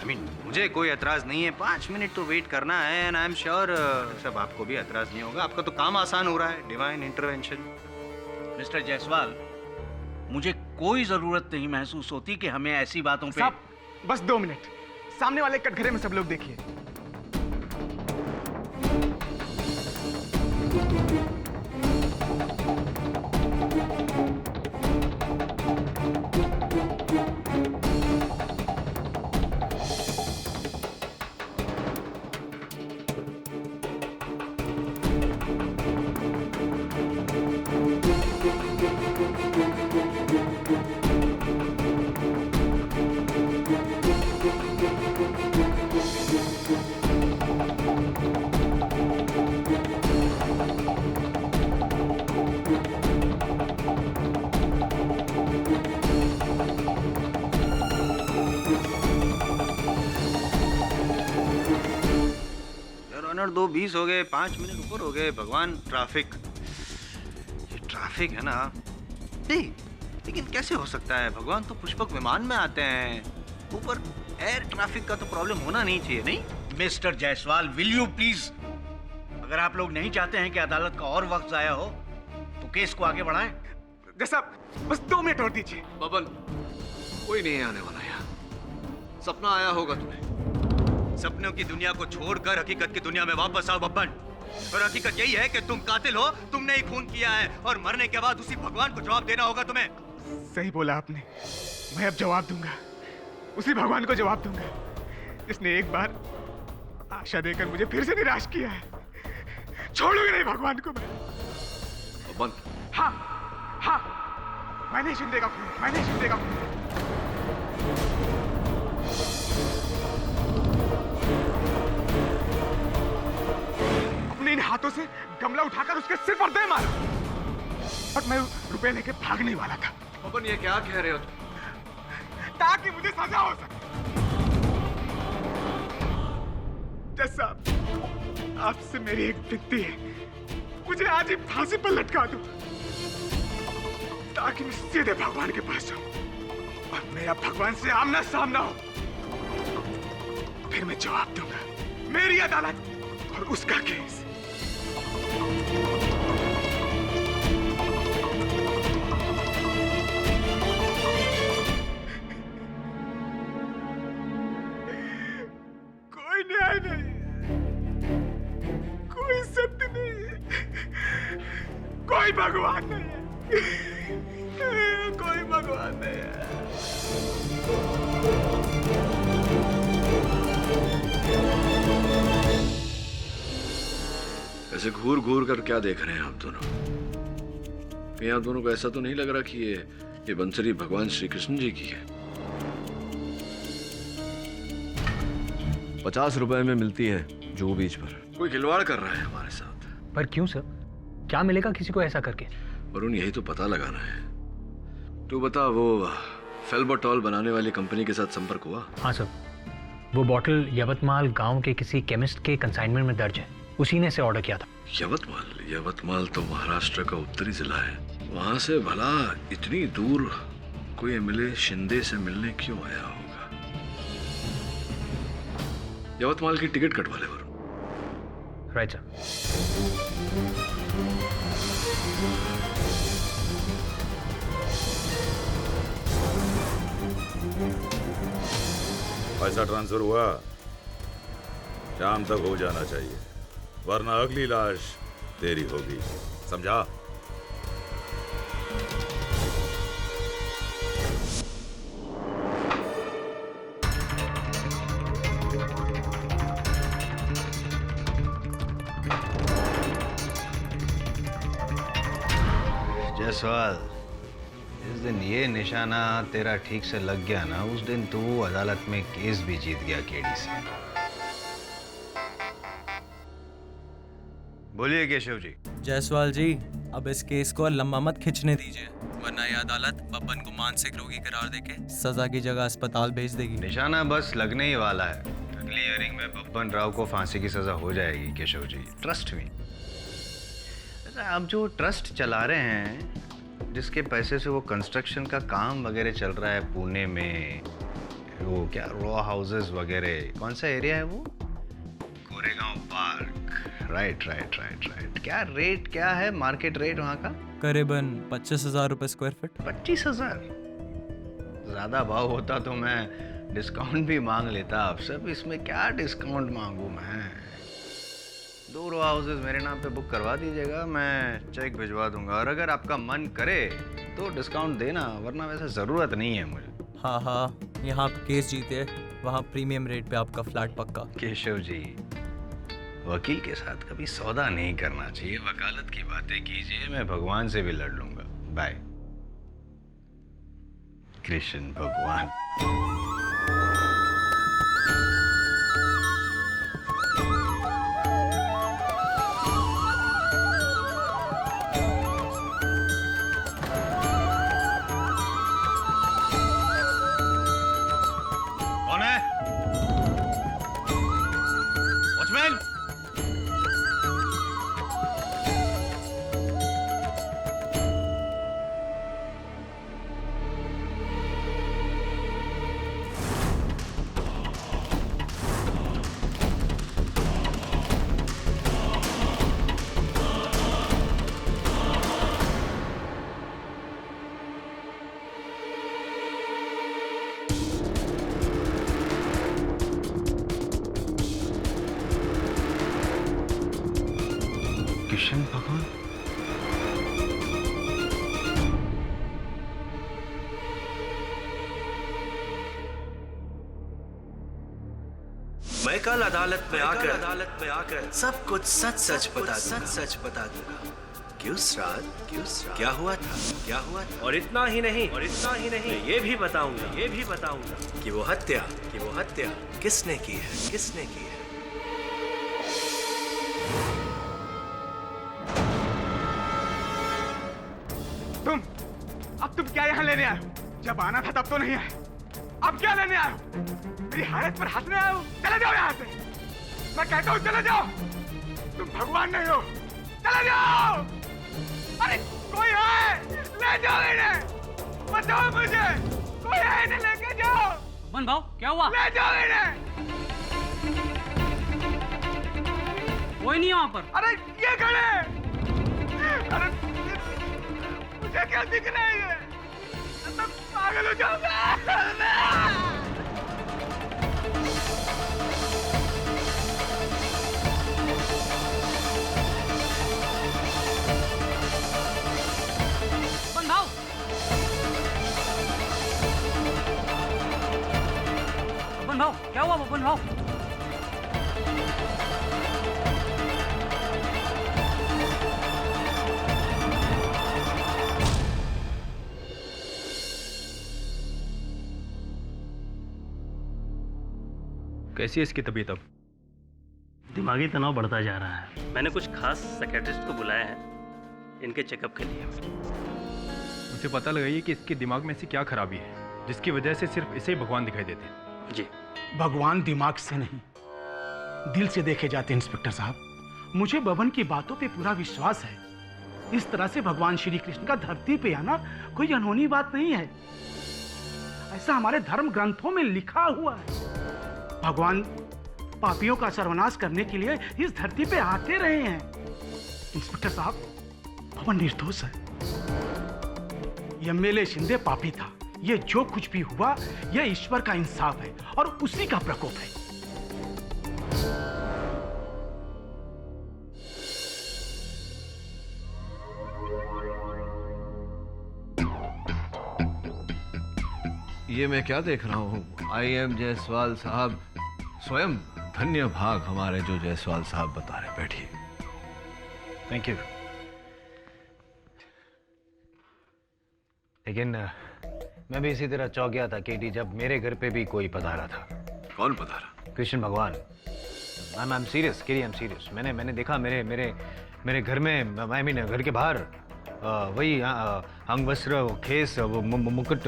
I mean, मुझे कोई एतराज नहीं है, 5 मिनट तो वेट करना है। एंड आई एम श्योर सब आपको भी एतराज नहीं होगा, आपका तो काम आसान हो रहा है, डिवाइन इंटरवेंशन। मिस्टर जायसवाल, मुझे कोई जरूरत नहीं महसूस होती कि हमें ऐसी बातों पे। साहब, बस 2 मिनट, सामने वाले कटघरे में सब लोग देखिए। ऑनर 2:20 हो गए, 5 मिनट ऊपर हो गए। भगवान, ट्रैफिक, ये ट्रैफिक है ना। नहीं, लेकिन कैसे हो सकता है? भगवान तो पुष्पक विमान में आते हैं। ऊपर एयर ट्रैफिक का तो प्रॉब्लम होना नहीं चाहिए, नहीं? Mister Jaiswal, will you please? अगर आप लोग नहीं चाहते हैं कि अदालत का और वक्त जाया हो तो केस को आगे बढ़ाएं। जैसा बस 2 मिनट और दीजिए। बबन, कोई नहीं आने वाला यहाँ। सपना आया होगा तुम्हें। सपनों की दुनिया को छोड़कर हकीकत की दुनिया में वापस आओ बब्बन। और हकीकत यही है कि तुम कातिल हो, तुमने ही खून किया है और मरने के बाद उसी भगवान को जवाब देना होगा तुम्हें। सही बोला आपने। मैं अब जवाब दूंगा, उसी भगवान को जवाब दूंगा जिसने एक बार आशा देकर मुझे फिर से निराश किया है। छोड़ूंगा नहीं भगवान को मैं। बबन, हाँ हाँ, मैंने शिंदे का खून, मैंने शिंदे का खून। अपने इन हाथों से गमला उठाकर उसके सिर पर दे मारा। और मैं रुपए लेके भागने वाला था। बबन, ये क्या कह रहे हो तुम? ताकि मुझे सजा हो सके। जज साहब, आपसे मेरी एक विनती है, मुझे आज ही फांसी पर लटका दो ताकि मैं सीधे भगवान के पास जाऊं और मेरा भगवान से आमना सामना हो। फिर मैं जवाब दूंगा। मेरी अदालत और उसका केस। कोई न्याय नहीं, कोई सत्य नहीं, कोई भगवान नहीं है, कोई भगवान नहीं है। ऐसे घूर घूर कर क्या देख रहे हैं आप दोनों? कहीं आप दोनों को ऐसा तो नहीं लग रहा कि ये बंसरी भगवान श्री कृष्ण जी की है? 50 रुपए में मिलती है जुहू बीच पर। कोई खिलवाड़ कर रहा है हमारे साथ। पर क्यों सर? क्या मिलेगा किसी को ऐसा करके? वरुण, यही तो पता लगाना है। तू बता, वो फेल्बोटॉल बनाने वाली कंपनी के साथ संपर्क हुआ? हाँ सर, वो बॉटल यवतमाल गांव के किसी केमिस्ट के कंसाइनमेंट में दर्ज है। उसी ने से ऑर्डर किया था। यवतमाल तो महाराष्ट्र का उत्तरी जिला है। वहां से भला इतनी दूर कोई एमएलए शिंदे से मिलने क्यों आया होगा? यवतमाल की टिकट कटवा ले वरुण। Right sir. पैसा ट्रांसफर हुआ? शाम तक हो जाना चाहिए, वरना अगली लाश तेरी होगी, समझा? जायसवाल, जिस दिन ये निशाना तेरा ठीक से लग गया ना, उस दिन तू अदालत में केस भी जीत गया केडी से। बोलिए केशव जी। जायसवाल जी, अब इस केस को लंबा मत खींचने दीजिए, वरना ये अदालत बब्बन को मानसिक रोगी करार देके सजा की जगह अस्पताल भेज देगी। निशाना बस लगने ही वाला है। अगली हियरिंग में बब्बन राव को फांसी की सजा हो जाएगी केशव जी, ट्रस्ट मी। आप जो ट्रस्ट चला रहे हैं, जिसके पैसे से वो कंस्ट्रक्शन का काम वगैरह चल रहा है पुणे में, वो क्या रॉ हाउसेस वगैरह, कौन सा एरिया है वो? कोरेगांव पार्क। राइट। क्या रेट क्या है, मार्केट रेट वहाँ का? करीबन 25,000 रुपए स्क्वायर फीट। 25,000? ज्यादा भाव होता तो मैं डिस्काउंट भी मांग लेता आपसे। अब इसमें क्या डिस्काउंट मांगू मैं? 2 रो हाउसेस मेरे नाम पे बुक करवा दीजिएगा, मैं चेक भिजवा दूंगा। और अगर आपका मन करे तो डिस्काउंट देना, वरना वैसे जरूरत नहीं है मुझे। हाँ, यहाँ आप केस जीते, वहाँ प्रीमियम रेट पे आपका फ्लैट पक्का। केशव जी, वकील के साथ कभी सौदा नहीं करना चाहिए। वकालत की बातें कीजिए, मैं भगवान से भी लड़ लूंगा। बाय। कृष्ण भगवान। कौन है? वॉचमैन! किशन भगवान? मैं कल अदालत में आकर सब कुछ सच बता दूंगा। क्यों श्राद्ध? क्या हुआ था? और इतना ही नहीं मैं ये भी बताऊंगा कि वो हत्या किसने की है। तुम क्या यहाँ लेने आए हो? जब आना था तब तो नहीं आए, अब क्या लेने आए हो? मेरी हालत पर हंसने आए हो? चले जाओ यहाँ से। मैं कहता हूँ चले जाओ। तुम भगवान नहीं हो, चले जाओ। अरे कोई है, ले जाओ इन्हें, बचाओ मुझे। कोई है, इन्हें लेके जाओ। बन भाव, क्या हुआ? ले जाओ इन्हें। कोई नहीं है वहाँ पर। अरे ये खड़े। अरे मुझे क्या दिख रहा है ये? मैं पागल हो जाऊंगा। बबन भाव, क्या हुआ बबन भाव? कैसी है इसकी तबीयत अब? दिमागी तनाव बढ़ता जा रहा है। मैंने कुछ खास साइकियाट्रिस्ट को बुलाया है इनके चेकअप के लिए। मुझे पता लगाइए कि इसके दिमाग में ऐसी क्या खराबी है जिसकी वजह से सिर्फ इसे ही भगवान दिखाई देते हैं। जी। भगवान दिमाग से नहीं, दिल से देखे जाते हैं इंस्पेक्टर साहब। मुझे बबन की बातों पे पूरा विश्वास है। इस तरह से भगवान श्री कृष्ण का धरती पे आना कोई अनहोनी बात नहीं है। ऐसा हमारे धर्म ग्रंथों में लिखा हुआ है। भगवान पापियों का सर्वनाश करने के लिए इस धरती पे आते रहे हैं। इंस्पेक्टर साहब, बबन निर्दोष है। एमएलए शिंदे पापी था। ये जो कुछ भी हुआ, ये ईश्वर का इंसाफ है और उसी का प्रकोप है। ये मैं क्या देख रहा हूँ? IM जायसवाल साहब स्वयं। धन्य भाग हमारे जो जायसवाल साहब बता रहे। बैठिए। Thank you. लेकिन मैं भी इसी तरह चौंक गया था केटी, जब मेरे घर पे भी कोई पधारा था। कौन पधारा? कृष्ण भगवान। I am serious Katie, I am serious. मैंने देखा मेरे घर में, आई मीन घर के बाहर वही अंग वस्त्र, वो खेस, वो मुकुट,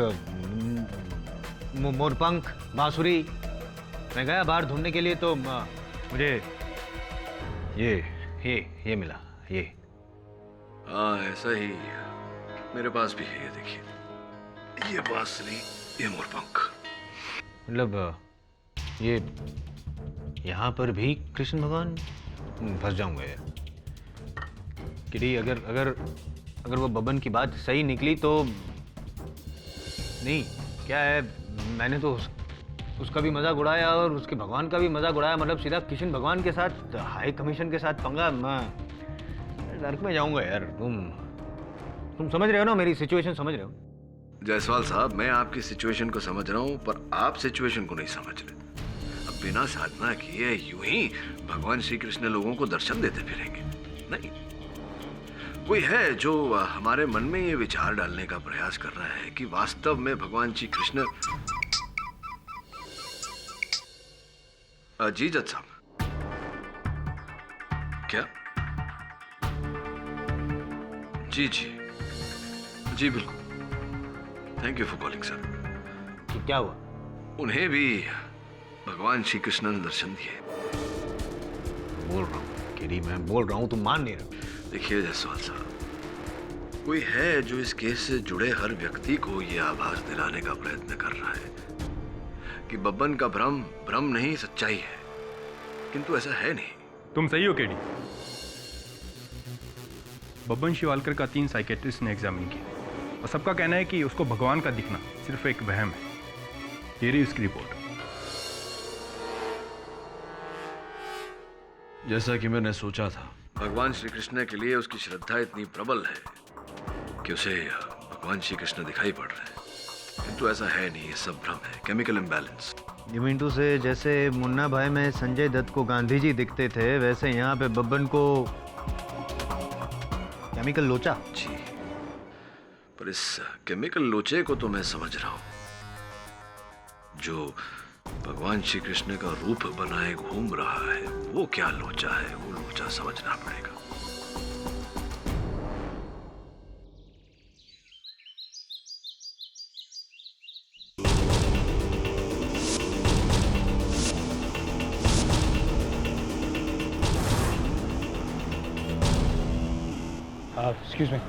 मोरपंख, बांसुरी। मैं गया बाहर ढूंढने के लिए तो मुझे ये मिला। ये हाँ, ऐसा ही मेरे पास भी है। ये देखिए, ये बांसुरी, ये मोरपंख। मतलब ये यहाँ पर भी कृष्ण भगवान? फंस जाऊंगा यार। किटी, अगर वो बबन की बात सही निकली तो नहीं, क्या है, मैंने तो उसका भी मजाक उड़ाया और उसके भगवान का भी मजाक उड़ाया। मतलब सीधा कृष्ण भगवान के साथ, हाई कमीशन के साथ पंगा। मैं नर्क में जाऊंगा यार। तुम समझ रहे हो ना, मेरी सिचुएशन समझ रहे हो? जायसवाल साहब, मैं आपकी सिचुएशन को समझ रहा हूँ, पर आप सिचुएशन को नहीं समझ रहे। अब बिना साधना किए यूं ही भगवान श्री कृष्ण लोगों को दर्शन देते फिरेंगे? नहीं। कोई है जो हमारे मन में ये विचार डालने का प्रयास कर रहा है कि वास्तव में भगवान श्री कृष्ण। जी जज साहब। क्या? जी बिल्कुल। Thank you for calling sir. क्या हुआ? उन्हें भी भगवान श्री कृष्ण ने दर्शन दिए। बोल रहा हूँ केडी, मैं बोल रहा हूँ, तुम मान नहीं रहे। देखिए जायसवाल साहब, कोई है जो इस केस से जुड़े हर व्यक्ति को यह आभास दिलाने का प्रयत्न कर रहा है कि बब्बन का भ्रम नहीं, सच्चाई है। किंतु ऐसा है नहीं। तुम सही हो केडी। बब्बन शिवालकर का 3 साइकेट्रिस्ट ने एग्जामिन किया और सबका कहना है कि उसको भगवान का दिखना सिर्फ एक वहम है। ये रही उसकी रिपोर्ट। जैसा कि मैंने सोचा था, भगवान श्री कृष्ण के लिए उसकी श्रद्धा इतनी प्रबल है कि उसे भगवान श्री कृष्ण दिखाई पड़ रहे हैं, किंतु ऐसा है नहीं, ये सब भ्रम है, केमिकल इम्बैलेंस। ये मिंटू से जैसे मुन्ना भाई में संजय दत्त को गांधी जी दिखते थे, वैसे यहाँ पे बब्बन को केमिकल लोचा। जी, पर इस केमिकल लोचे को तो मैं समझ रहा हूँ। जो भगवान श्री कृष्ण का रूप बनाए घूम रहा है, वो क्या लोचा है, वो लोचा समझना पड़ेगा। एक्सक्यूज मी,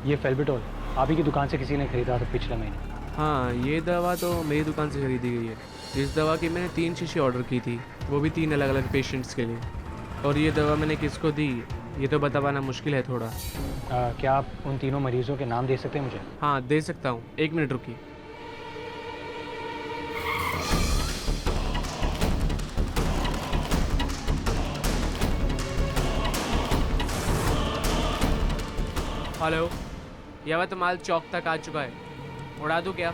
ये फेल्बिटोल आप ही की दुकान से किसी ने खरीदा था पिछले महीने। हाँ, ये दवा तो मेरी दुकान से खरीदी गई है। इस दवा की मैंने 3 शीशी ऑर्डर की थी, वो भी 3 अलग अलग पेशेंट्स के लिए। और ये दवा मैंने किसको दी ये तो बता पाना मुश्किल है थोड़ा। क्या आप उन तीनों मरीजों के नाम दे सकते हैं मुझे? हाँ, दे सकता हूँ, 1 मिनट रुकी। हेलो, यवतमाल चौक तक आ चुका है, उड़ा दूँ क्या?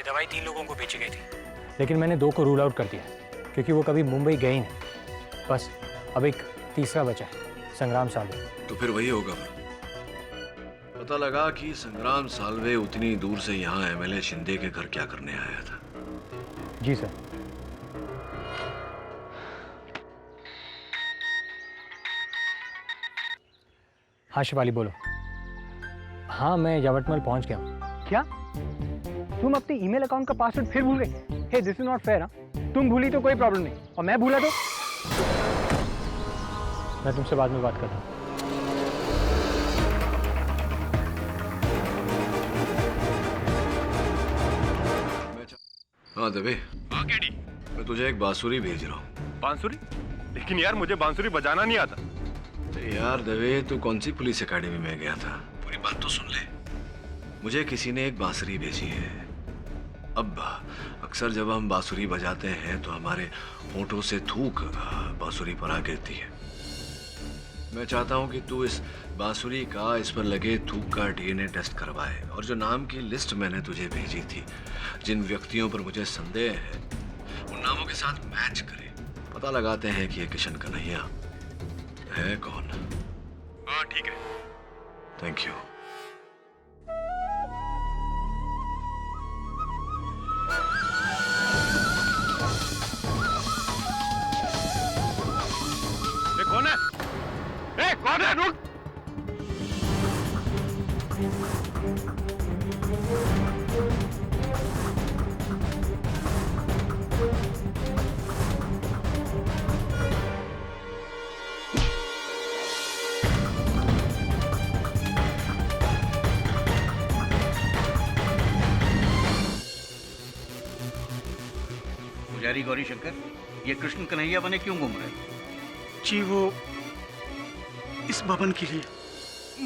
दवाई 3 लोगों को बेची गई थी, लेकिन मैंने 2 को रूल आउट कर दिया क्योंकि वो कभी मुंबई गए ही नहीं। बस अब एक तीसरा बचा है, संग्राम साल्वे। तो फिर वही होगा। पता लगा कि संग्राम साल्वे उतनी दूर से यहाँ एमएलए शिंदे के घर क्या करने आया था। जी सर। हाँ शिवाली बोलो। हाँ, मैं यवतमाल पहुंच गया हूँ। क्या तुम अपने ईमेल अकाउंट का पासवर्ड फिर भूल गए? हे, दिस इज नॉट फेयर। तुम भूली तो कोई प्रॉब्लम नहीं, और मैं भूला तो मैं तुमसे बाद में बात करता हूँ। हाँ दबे। हाँ केडी, मैं तुझे एक बांसुरी भेज रहा हूँ। बांसुरी? लेकिन यार मुझे बांसुरी बजाना नहीं आता। यार दबे, तू कौन सी पुलिस एकेडमी में गया था? पूरी बात तो सुन ले। मुझे किसी ने एक बांसुरी भेजी है। अब अक्सर जब हम बांसुरी बजाते हैं तो हमारे होंठों से थूक बांसुरी पर आ गिरती है। मैं चाहता हूं कि तू इस बांसुरी का इस पर लगे थूक का डीएनए टेस्ट करवाए, और जो नाम की लिस्ट मैंने तुझे भेजी थी, जिन व्यक्तियों पर मुझे संदेह है, उन नामों के साथ मैच करे। पता लगाते हैं कि ये किशन कन्हैया है कौन। हाँ ठीक है। Thank you. कौन है? ए, कौन है? रुक! पुजारी गौरी शंकर, ये कृष्ण कन्हैया बने क्यों घूम रहे? जी वो इस भवन के लिए।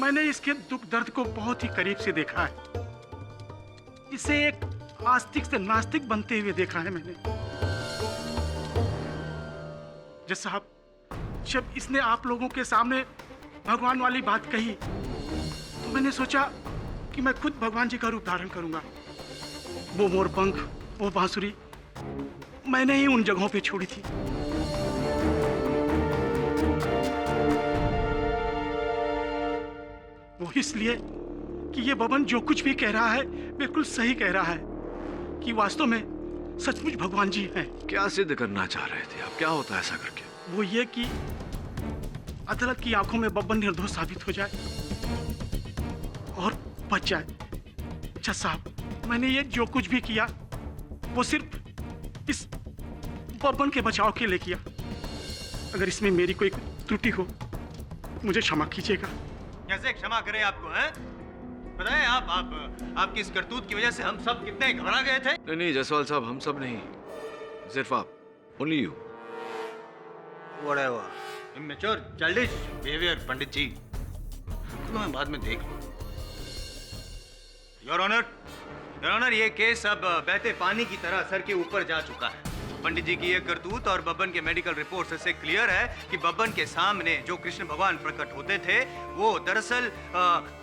मैंने इसके दुख दर्द को बहुत ही करीब से देखा है। इसे एक आस्तिक से नास्तिक बनते हुए देखा है मैंने। जज साहब, जब इसने आप लोगों के सामने भगवान वाली बात कही तो मैंने सोचा कि मैं खुद भगवान जी का रूप धारण करूंगा। वो मोरपंख, वो बांसुरी मैंने ही उन जगहों पे छोड़ी थी। वो इसलिए कि ये बबन जो कुछ भी कह रहा है बिल्कुल सही कह रहा है कि वास्तव में सचमुच भगवान जी हैं। क्या सिद्ध करना चाह रहे थे आप? क्या होता है ऐसा करके? वो ये कि अदालत की आंखों में बब्बन निर्दोष साबित हो जाए और बच जाए। जज साहब, मैंने ये जो कुछ भी किया वो सिर्फ इस बब्बन के बचाव के लिए किया। अगर इसमें मेरी कोई त्रुटि हो मुझे क्षमा कीजिएगा। कैसे क्षमा करें आपको, हैं? पता है आपकी इस करतूत की वजह से हम सब कितने घबरा गए थे। नहीं नहीं जायसवाल साहब, हम सब नहीं, सिर्फ आप, only you. Whatever. Immature, childish behavior, पंडित जी। तो मैं बाद में देख लूँ। योर ऑनर, ये केस अब बहते पानी की तरह सर के ऊपर जा चुका है। पंडित जी की ये करतूत और बब्बन के मेडिकल रिपोर्ट से क्लियर है कि बब्बन के सामने जो कृष्ण भगवान प्रकट होते थे वो दरअसल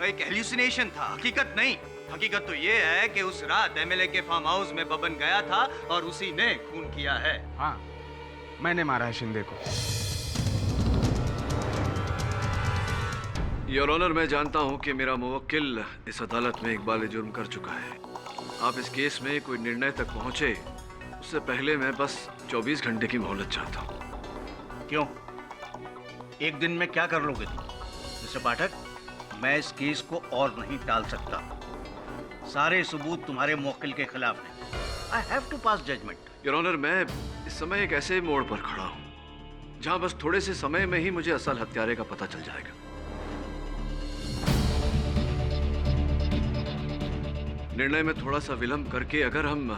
एक हेल्यूसिनेशन था, हकीकत नहीं। हकीकत तो ये है कि उस रात एमएलए के फार्म हाउस में बब्बन गया था और उसी ने खून किया है। हाँ, मैंने मारा है शिंदे को। योर ऑनर, मैं जानता हूं कि मेरा मुवक्किल इस अदालत में इकबाल जुर्म कर चुका है। आप इस केस में कोई निर्णय तक पहुंचे उससे पहले मैं बस 24 घंटे की मोहलत चाहता हूं। क्यों? एक दिन में क्या कर लोगे तुम? मिस्टर पाठक, मैं इस केस को और नहीं टाल सकता। सारे सबूत तुम्हारे मुवक्किल के खिलाफ हैं। I have to pass judgement. Your honour, मैं इस समय एक ऐसे मोड़ पर खड़ा हूं जहां बस थोड़े से समय में ही मुझे असल हत्यारे का पता चल जाएगा। निर्णय में थोड़ा सा विलंब करके अगर हम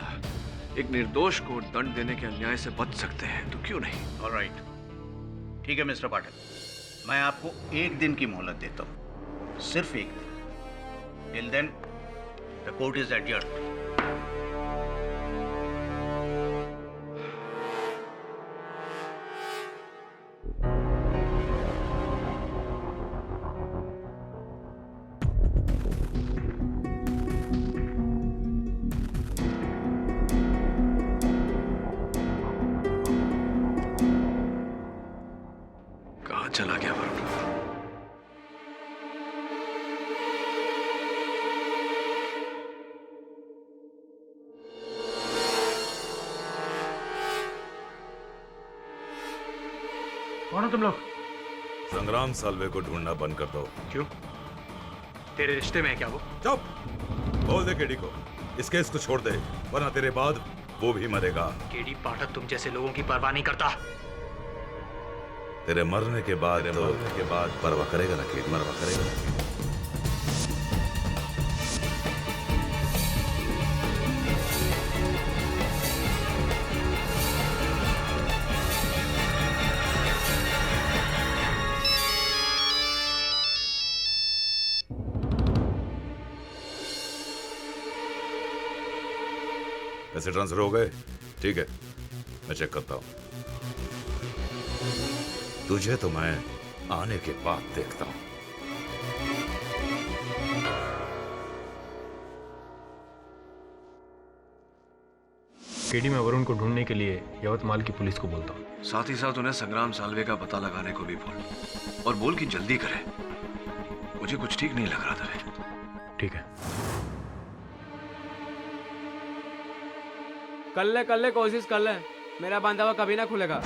एक निर्दोष को दंड देने के अन्याय से बच सकते हैं तो क्यों नहीं? ऑलराइट, ठीक है मिस्टर पाठक, मैं आपको एक दिन की मोहलत देता हूं, सिर्फ एक दिन। Till then the court is adjourned. चला गया वरुण? कौन हो तुम लोग? संग्राम साल्वे को ढूंढना बंद कर दो। क्यों? तेरे रिश्ते में है क्या वो? चुप! बोल दे केडी को इस केस को छोड़ दे, वरना तेरे बाद वो भी मरेगा। केडी पाठक तुम जैसे लोगों की परवाह नहीं करता। तेरे मरने के बाद परवाह करेगा ना केडी, परवाह करेगा। पैसे ट्रांसफर हो गए? ठीक है, मैं चेक करता हूं। तुझे तो मैं आने के बाद देखता हूं। केडी, मैं वरुण को ढूंढने के लिए यवतमाल की पुलिस को बोलता हूं। साथ ही साथ उन्हें संग्राम साल्वे का पता लगाने को भी बोल, और बोल कि जल्दी करें। मुझे कुछ ठीक नहीं लग रहा था रे। ठीक है। कर ले कोशिश कर ले, मेरा बांधा हुआ कभी ना खुलेगा।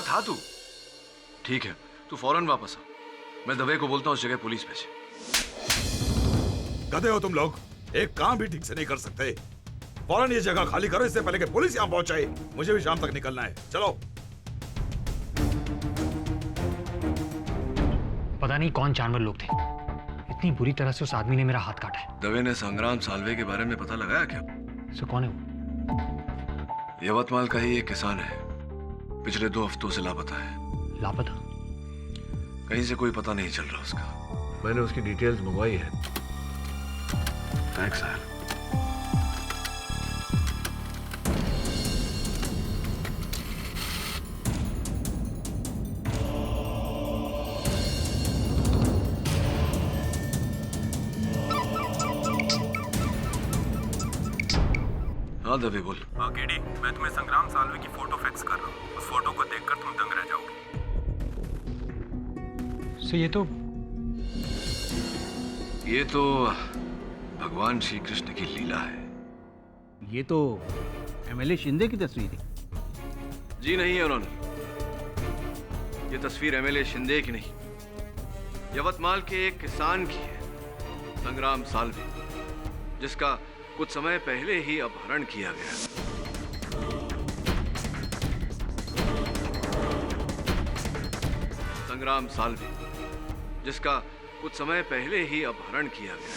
था तू? ठीक है, तू फौरन वापस आ। मैं दवे को बोलता हूँ उस जगह पुलिस भेजे। गधे हो तुम लोग, एक काम भी ठीक से नहीं कर सकते। फौरन ये जगह खाली करो, इससे पहले कि पुलिस यहाँ पहुंचे। मुझे भी शाम तक निकलना है, चलो। पता नहीं कौन जानवर लोग थे, इतनी बुरी तरह से उस आदमी ने मेरा हाथ काटा है। दवे ने संग्राम साल्वे के बारे में पता लगाया क्या? सो कौन है वो? यवतमाल का ही एक किसान है, पिछले 2 हफ्तों से लापता है। लापता? कहीं से कोई पता नहीं चल रहा उसका। मैंने उसकी डिटेल्स मंगवाई है। थैंक्स यार। हाँ दवे बोल। केडी, मैं तुम्हें संग्राम साल्वे की फोटो फैक्स कर रहा हूँ। उस फोटो को देखकर तुम दंग रह जाओगे। सो ये तो भगवान श्री कृष्ण की लीला है। ये तो एमएलए शिंदे की तस्वीर है। जी नहीं उन्होंने, ये तस्वीर एमएलए शिंदे की नहीं, यवतमाल के एक किसान की है, संग्राम साल्वे, जिसका कुछ समय पहले ही अपहरण किया गया। संग्राम साल्वे, जिसका कुछ समय पहले ही अपहरण किया गया।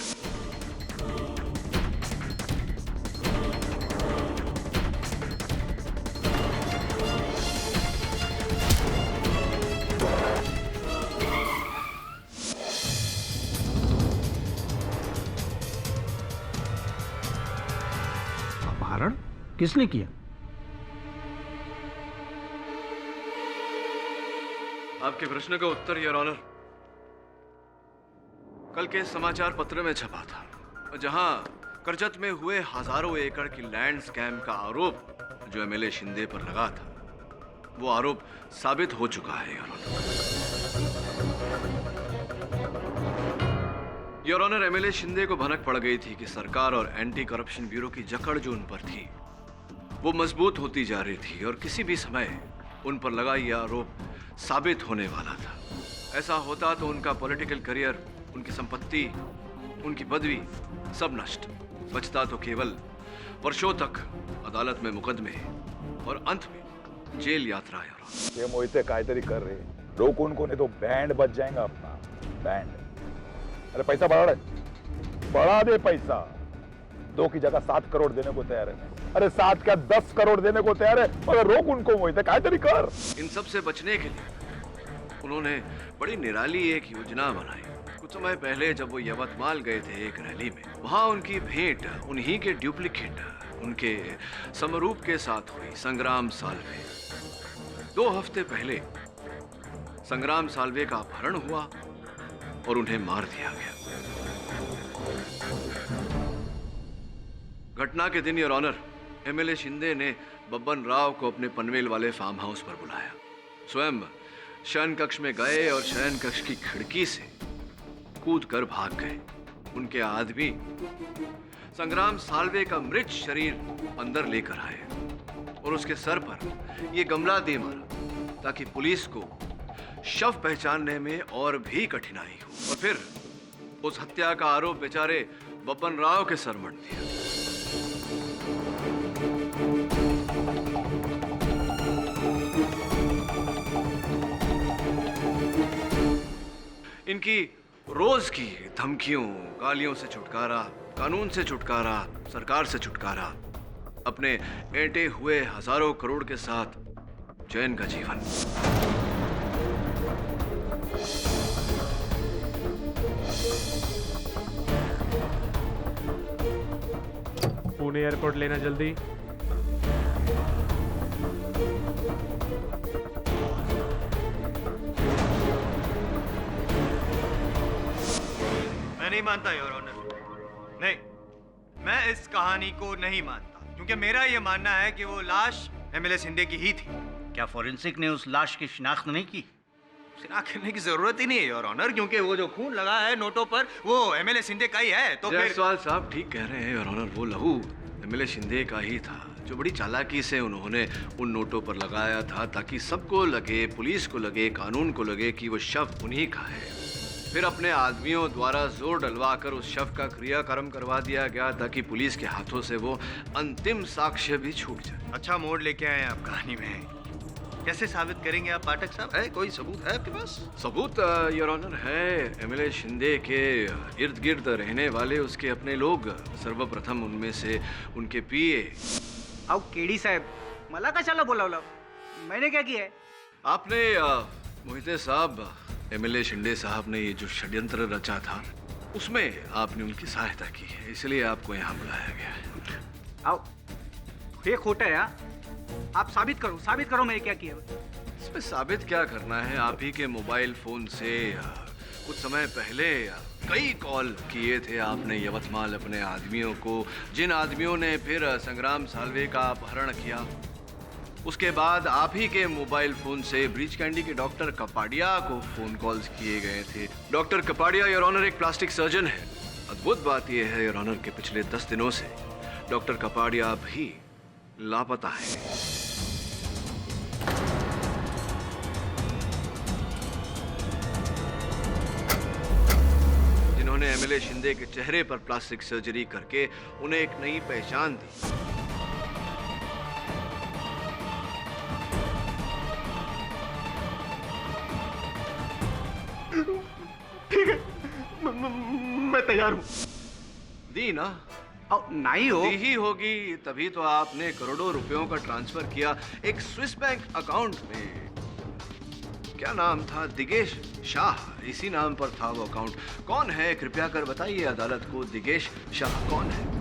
अपहरण किसने किया? आपके प्रश्न का उत्तर योर ऑनर कल के समाचार पत्र में छपा था, जहां करजत में हुए हजारों एकड़ की लैंड स्कैम का आरोप जो एमएलए शिंदे पर लगा था, वो आरोप साबित हो चुका है योर ऑनर। एमएलए शिंदे को भनक पड़ गई थी कि सरकार और एंटी करप्शन ब्यूरो की जकड़ जो उन पर थी वो मजबूत होती जा रही थी और किसी भी समय उन पर लगा यह आरोप साबित होने वाला था। ऐसा होता तो उनका पॉलिटिकल करियर, उनकी संपत्ति, उनकी पदवी सब नष्ट, बचता तो केवल वर्षों तक अदालत में मुकदमे और अंत में जेल यात्रा। ये मोहिते कायतरी कर रहे, रोक उनको, नहीं तो बैंड बच जाएगा अपना बैंड। अरे पैसा बढ़ा दे पैसा। 2 की जगह 7 करोड़ देने को तैयार है। अरे 7 क्या 10 करोड़ देने को तैयार है, मगर रोक उनको मोहिते कायतरी कर। इन सब से बचने के लिए उन्होंने बड़ी निराली एक योजना बनाई। कुछ समय पहले जब वो यवतमाल गए थे एक रैली में, वहां उनकी भेंट उन्हीं के डुप्लीकेट, उनके समरूप के साथ हुई, संग्राम साल्वे। 2 हफ्ते पहले संग्राम साल्वे का अपहरण हुआ और उन्हें मार दिया गया। घटना के दिन योर ऑनर एमएलए शिंदे ने बब्बन राव को अपने पनवेल वाले फार्म हाउस पर बुलाया। स्वयं शयन कक्ष में गए और शयन कक्ष की खिड़की से कूद कर भाग गए। उनके आदमी संग्राम साल्वे का मृत शरीर अंदर लेकर आए और उसके सर पर यह गमला दे मारा ताकि पुलिस को शव पहचानने में और भी कठिनाई हो। और फिर उस हत्या का आरोप बेचारे बब्बन राव के सर मढ़ दिया। इनकी रोज की धमकियों, गालियों से छुटकारा, कानून से छुटकारा, सरकार से छुटकारा, अपने ऐंठे हुए हजारों करोड़ के साथ चैन का जीवन। पुणे एयरपोर्ट लेना जल्दी। मैं नहीं मानता योर ऑनर, नहीं, मैं इस कहानी को नहीं मानता, क्योंकि मेरा यह मानना है कि वो लाश एमएलए शिंदे की ही थी। क्या फॉरेंसिक ने उस लाश की शिनाख्त नहीं की? शिनाख्त करने की जरूरत ही नहीं है योर ऑनर, क्योंकि वो जो खून लगा है नोटों पर वो एमएलए शिंदे का ही है। तो फिर जायसवाल साहब ठीक कह रहे हैं योर ऑनर, वो लहू एमएलए शिंदे का ही था, जो बड़ी चालाकी से उन्होंने उन नोटों पर लगाया था ताकि सबको लगे, पुलिस को लगे, कानून को लगे कि वो शव उन्हीं का है। फिर अपने आदमियों द्वारा जोर डलवाकर उस शव का क्रियाक्रम करवा दिया गया ताकि पुलिस के हाथों से वो अंतिम साक्ष्य भी छूट जाए। अच्छा मोड़ लेके आए आप कहानी में। कैसे साबित करेंगे आप पाठक साहब? है कोई सबूत है आपके पास? सबूत योर ऑनर है। एमएलए शिंदे के इर्द गिर्द रहने वाले उसके अपने लोग, सर्वप्रथम उनमें से उनके पीए। आओ केडी साहब, मला कशाला बोलावलं? मैंने क्या किया है? आपने मोहिते साहब, एमएलए शिंदे साहब ने ये जो षड्यंत्र रचा था उसमें आपने उनकी सहायता की है, इसलिए आपको यहाँ बुलाया गया है। आओ, ये खोटा है यार। आप साबित करो मैंने क्या किया। इसमें साबित क्या करना है? आप ही के मोबाइल फोन से कुछ समय पहले कई कॉल किए थे आपने यवतमाल अपने आदमियों को, जिन आदमियों ने फिर संग्राम साल्वे का अपहरण किया। उसके बाद आप ही के मोबाइल फोन से ब्रीच कैंडी के डॉक्टर कपाड़िया को फोन कॉल्स किए गए थे। डॉक्टर कपाड़िया योर ऑनर एक प्लास्टिक सर्जन है। अद्भुत बात यह है योर ऑनर के पिछले 10 दिनों से डॉक्टर कपाड़िया भी लापता है। जिन्होंने एमएलए शिंदे के चेहरे पर प्लास्टिक सर्जरी करके उन्हें एक नई पहचान दी। ठीक है, मैं तैयार हूँ। दी ना? नहीं हो। दी ही होगी, तभी तो आपने करोड़ों रुपयों का ट्रांसफर किया एक स्विस बैंक अकाउंट में। क्या नाम था? दिगेश शाह, इसी नाम पर था वो अकाउंट। कौन है कृपया कर बताइए अदालत को, दिगेश शाह कौन है?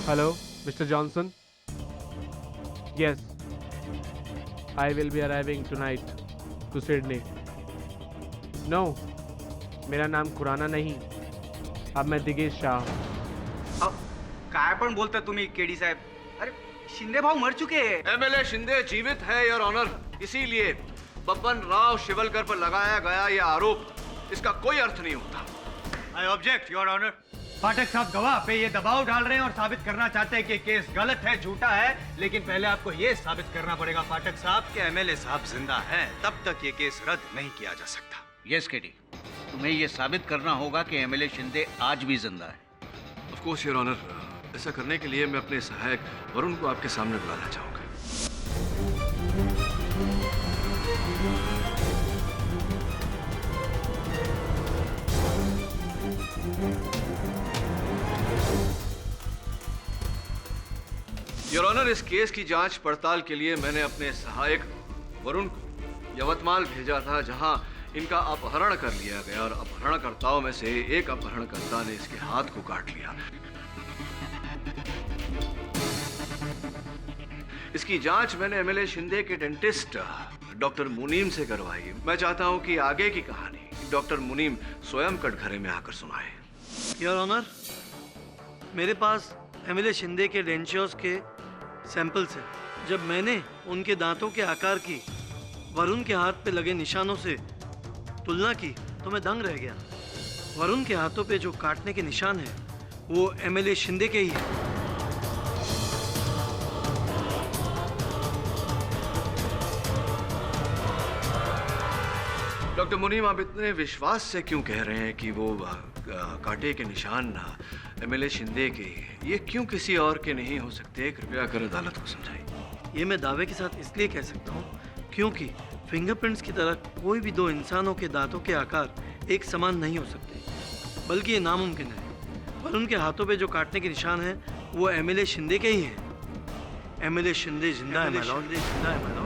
Hello, Mr. Johnson. Yes, I will be arriving tonight to Sydney. No, मेरा नाम खुराना नहीं, अब मैं दिगेश शाह। काय पण बोलता तुम्ही केडी साहेब? अरे शिंदे भाऊ मर चुके हैं। एमएलए शिंदे जीवित है योर ऑनर, इसीलिए बब्बन राव शिवलकर पर लगाया गया यह आरोप, इसका कोई अर्थ नहीं होता। I object your honour. Pathak साहब गवाह पे ये दबाव डाल रहे हैं और साबित करना चाहते हैं कि केस गलत है, झूठा है, लेकिन पहले आपको ये साबित करना पड़ेगा पाठक साहब कि एमएलए साहब जिंदा हैं, तब तक ये केस रद्द नहीं किया जा सकता। यस केडी, तुम्हें ये साबित करना होगा कि एमएलए शिंदे आज भी जिंदा है। ऑफ कोर्स योर ऑनर, ऐसा करने के लिए मैं अपने सहायक वरुण को आपके सामने बुलाना चाहूंगा। योर ऑनर, इस केस की जांच पड़ताल के लिए मैंने अपने सहायक वरुण को यवतमाल भेजा था, जहां इनका अपहरण कर लिया गया और अपहरणकर्ताओं में से एक अपहरणकर्ता ने इसके हाथ को काट लिया। इसकी जांच मैंने एमएलए शिंदे के डेंटिस्ट डॉक्टर मुनीम से करवाई। मैं चाहता हूं कि आगे की कहानी डॉक्टर मुनीम स्वयं कटघरे में आकर सुनाए। योर ऑनर, मेरे पास एमएलए शिंदे के डेंचर्स के सैंपल्स हैं। जब मैंने उनके दांतों के आकार की वरुण के हाथ पे लगे निशानों से तुलना की तो मैं दंग रह गया। वरुण के हाथों पे जो काटने के निशान हैं वो एमएलए शिंदे के ही हैं। डॉक्टर मुनीम, आप इतने विश्वास से क्यों कह रहे हैं कि वो कांटे के निशान एमएलए शिंदे के, ये क्यों किसी और के नहीं हो सकते? कृपया कर अदालत को समझाइए। ये मैं दावे के साथ इसलिए कह सकता हूँ क्योंकि फिंगरप्रिंट्स की तरह कोई भी दो इंसानों के दांतों के आकार एक समान नहीं हो सकते, बल्कि ये नामुमकिन है। वरुण के हाथों पे जो काटने के निशान हैं वो एमएलए शिंदे के ही हैं। एमएलए शिंदे जिंदा है माय लॉर्ड, जिंदा है माय लॉर्ड।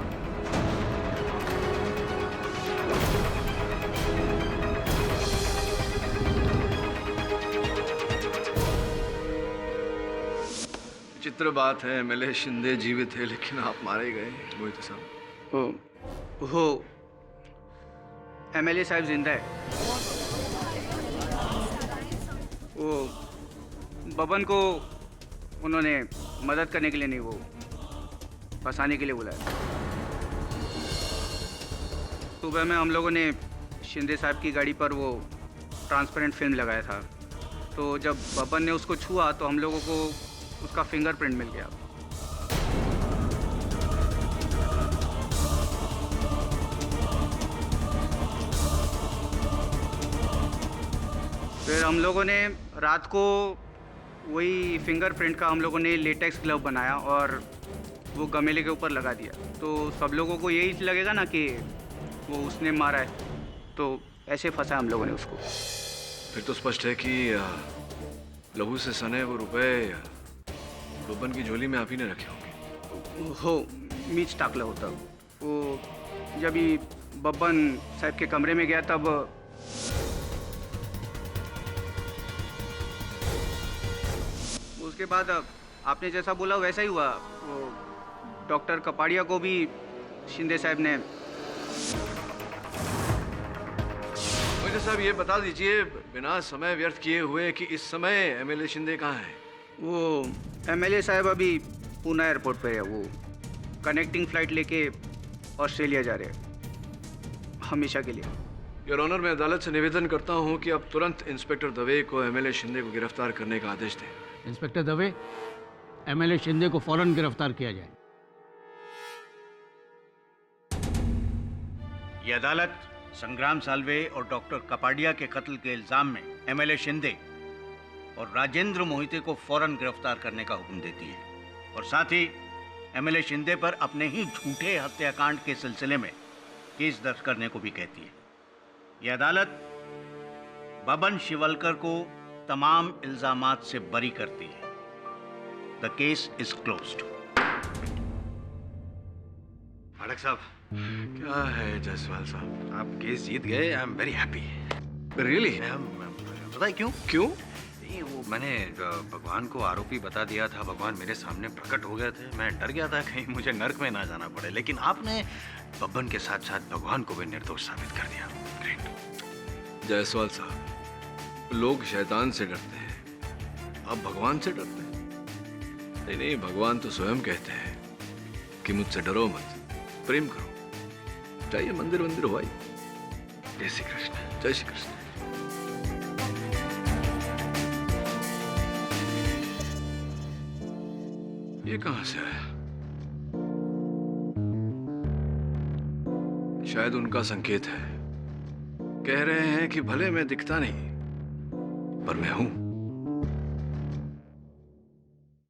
चित्र बात है, एमएलए शिंदे जीवित है लेकिन आप मारे गए मोहित साहब। हो एमएलए साहब जिंदा है। वो बबन को उन्होंने मदद करने के लिए नहीं, वो फंसाने के लिए बुलाया। सुबह में हम लोगों ने शिंदे साहब की गाड़ी पर वो ट्रांसपेरेंट फिल्म लगाया था, तो जब बबन ने उसको छुआ तो हम लोगों को उसका फिंगरप्रिंट मिल गया। फिर हम लोगों ने रात को वही फिंगरप्रिंट का हम लोगों ने लेटेक्स ग्लव बनाया और वो गमेले के ऊपर लगा दिया, तो सब लोगों को यही लगेगा ना कि वो उसने मारा है, तो ऐसे फंसा हम लोगों ने उसको। फिर तो स्पष्ट है कि लहू से सने वो रुपए बब्बन की झोली में आप ही ने रखे होंगे। हो, मीच टाकला होता वो। जब ही बब्बन साहब के कमरे में गया तब उसके बाद आपने जैसा बोला वैसा ही हुआ। वो डॉक्टर कपाड़िया को भी शिंदे साहब ने। मुझे साहब ये बता दीजिए बिना समय व्यर्थ किए हुए कि इस समय एमएलए शिंदे कहाँ है? वो एमएलए साहब अभी पूना एयरपोर्ट पे है। वो कनेक्टिंग फ्लाइट लेके ऑस्ट्रेलिया जा रहे हैं हमेशा के लिए। योर ऑनर, मैं अदालत से निवेदन करता हूँ कि अब तुरंत इंस्पेक्टर दवे को एमएलए शिंदे को गिरफ्तार करने का आदेश दें। इंस्पेक्टर दवे, एमएलए शिंदे को फौरन गिरफ्तार किया जाए। ये अदालत संग्राम साल्वे और डॉक्टर कपाडिया के कत्ल के इल्जाम में एमएलए शिंदे और राजेंद्र मोहिते को फौरन गिरफ्तार करने का हुक्म देती है और साथ ही एमएलए शिंदे पर अपने ही झूठे हत्याकांड के सिलसिले में केस दर्ज करने को भी कहती है। यह अदालत बबन शिवलकर को तमाम इल्जामात से बरी करती है। The case is closed. Phadak साहब, क्या है जायसवाल साहब? आप केस जीत गए। I am very happy. Really? पता है क्यों? क्यों? वो मैंने भगवान को आरोपी बता दिया था, भगवान मेरे सामने प्रकट हो गए थे। मैं डर गया था कहीं मुझे नर्क में ना जाना पड़े, लेकिन आपने बब्बन के साथ साथ भगवान को भी निर्दोष साबित कर दिया। ग्रेट। जायसवाल साहब, लोग शैतान से डरते हैं, आप भगवान से डरते हैं? नहीं नहीं, भगवान तो स्वयं कहते हैं कि मुझसे डरो मत, प्रेम करो। चाहिए मंदिर वंदिर हो। जय श्री कृष्ण, जय श्री कृष्ण। ये कहां से आया? शायद उनका संकेत है। कह रहे हैं कि भले मैं दिखता नहीं पर मैं हूं।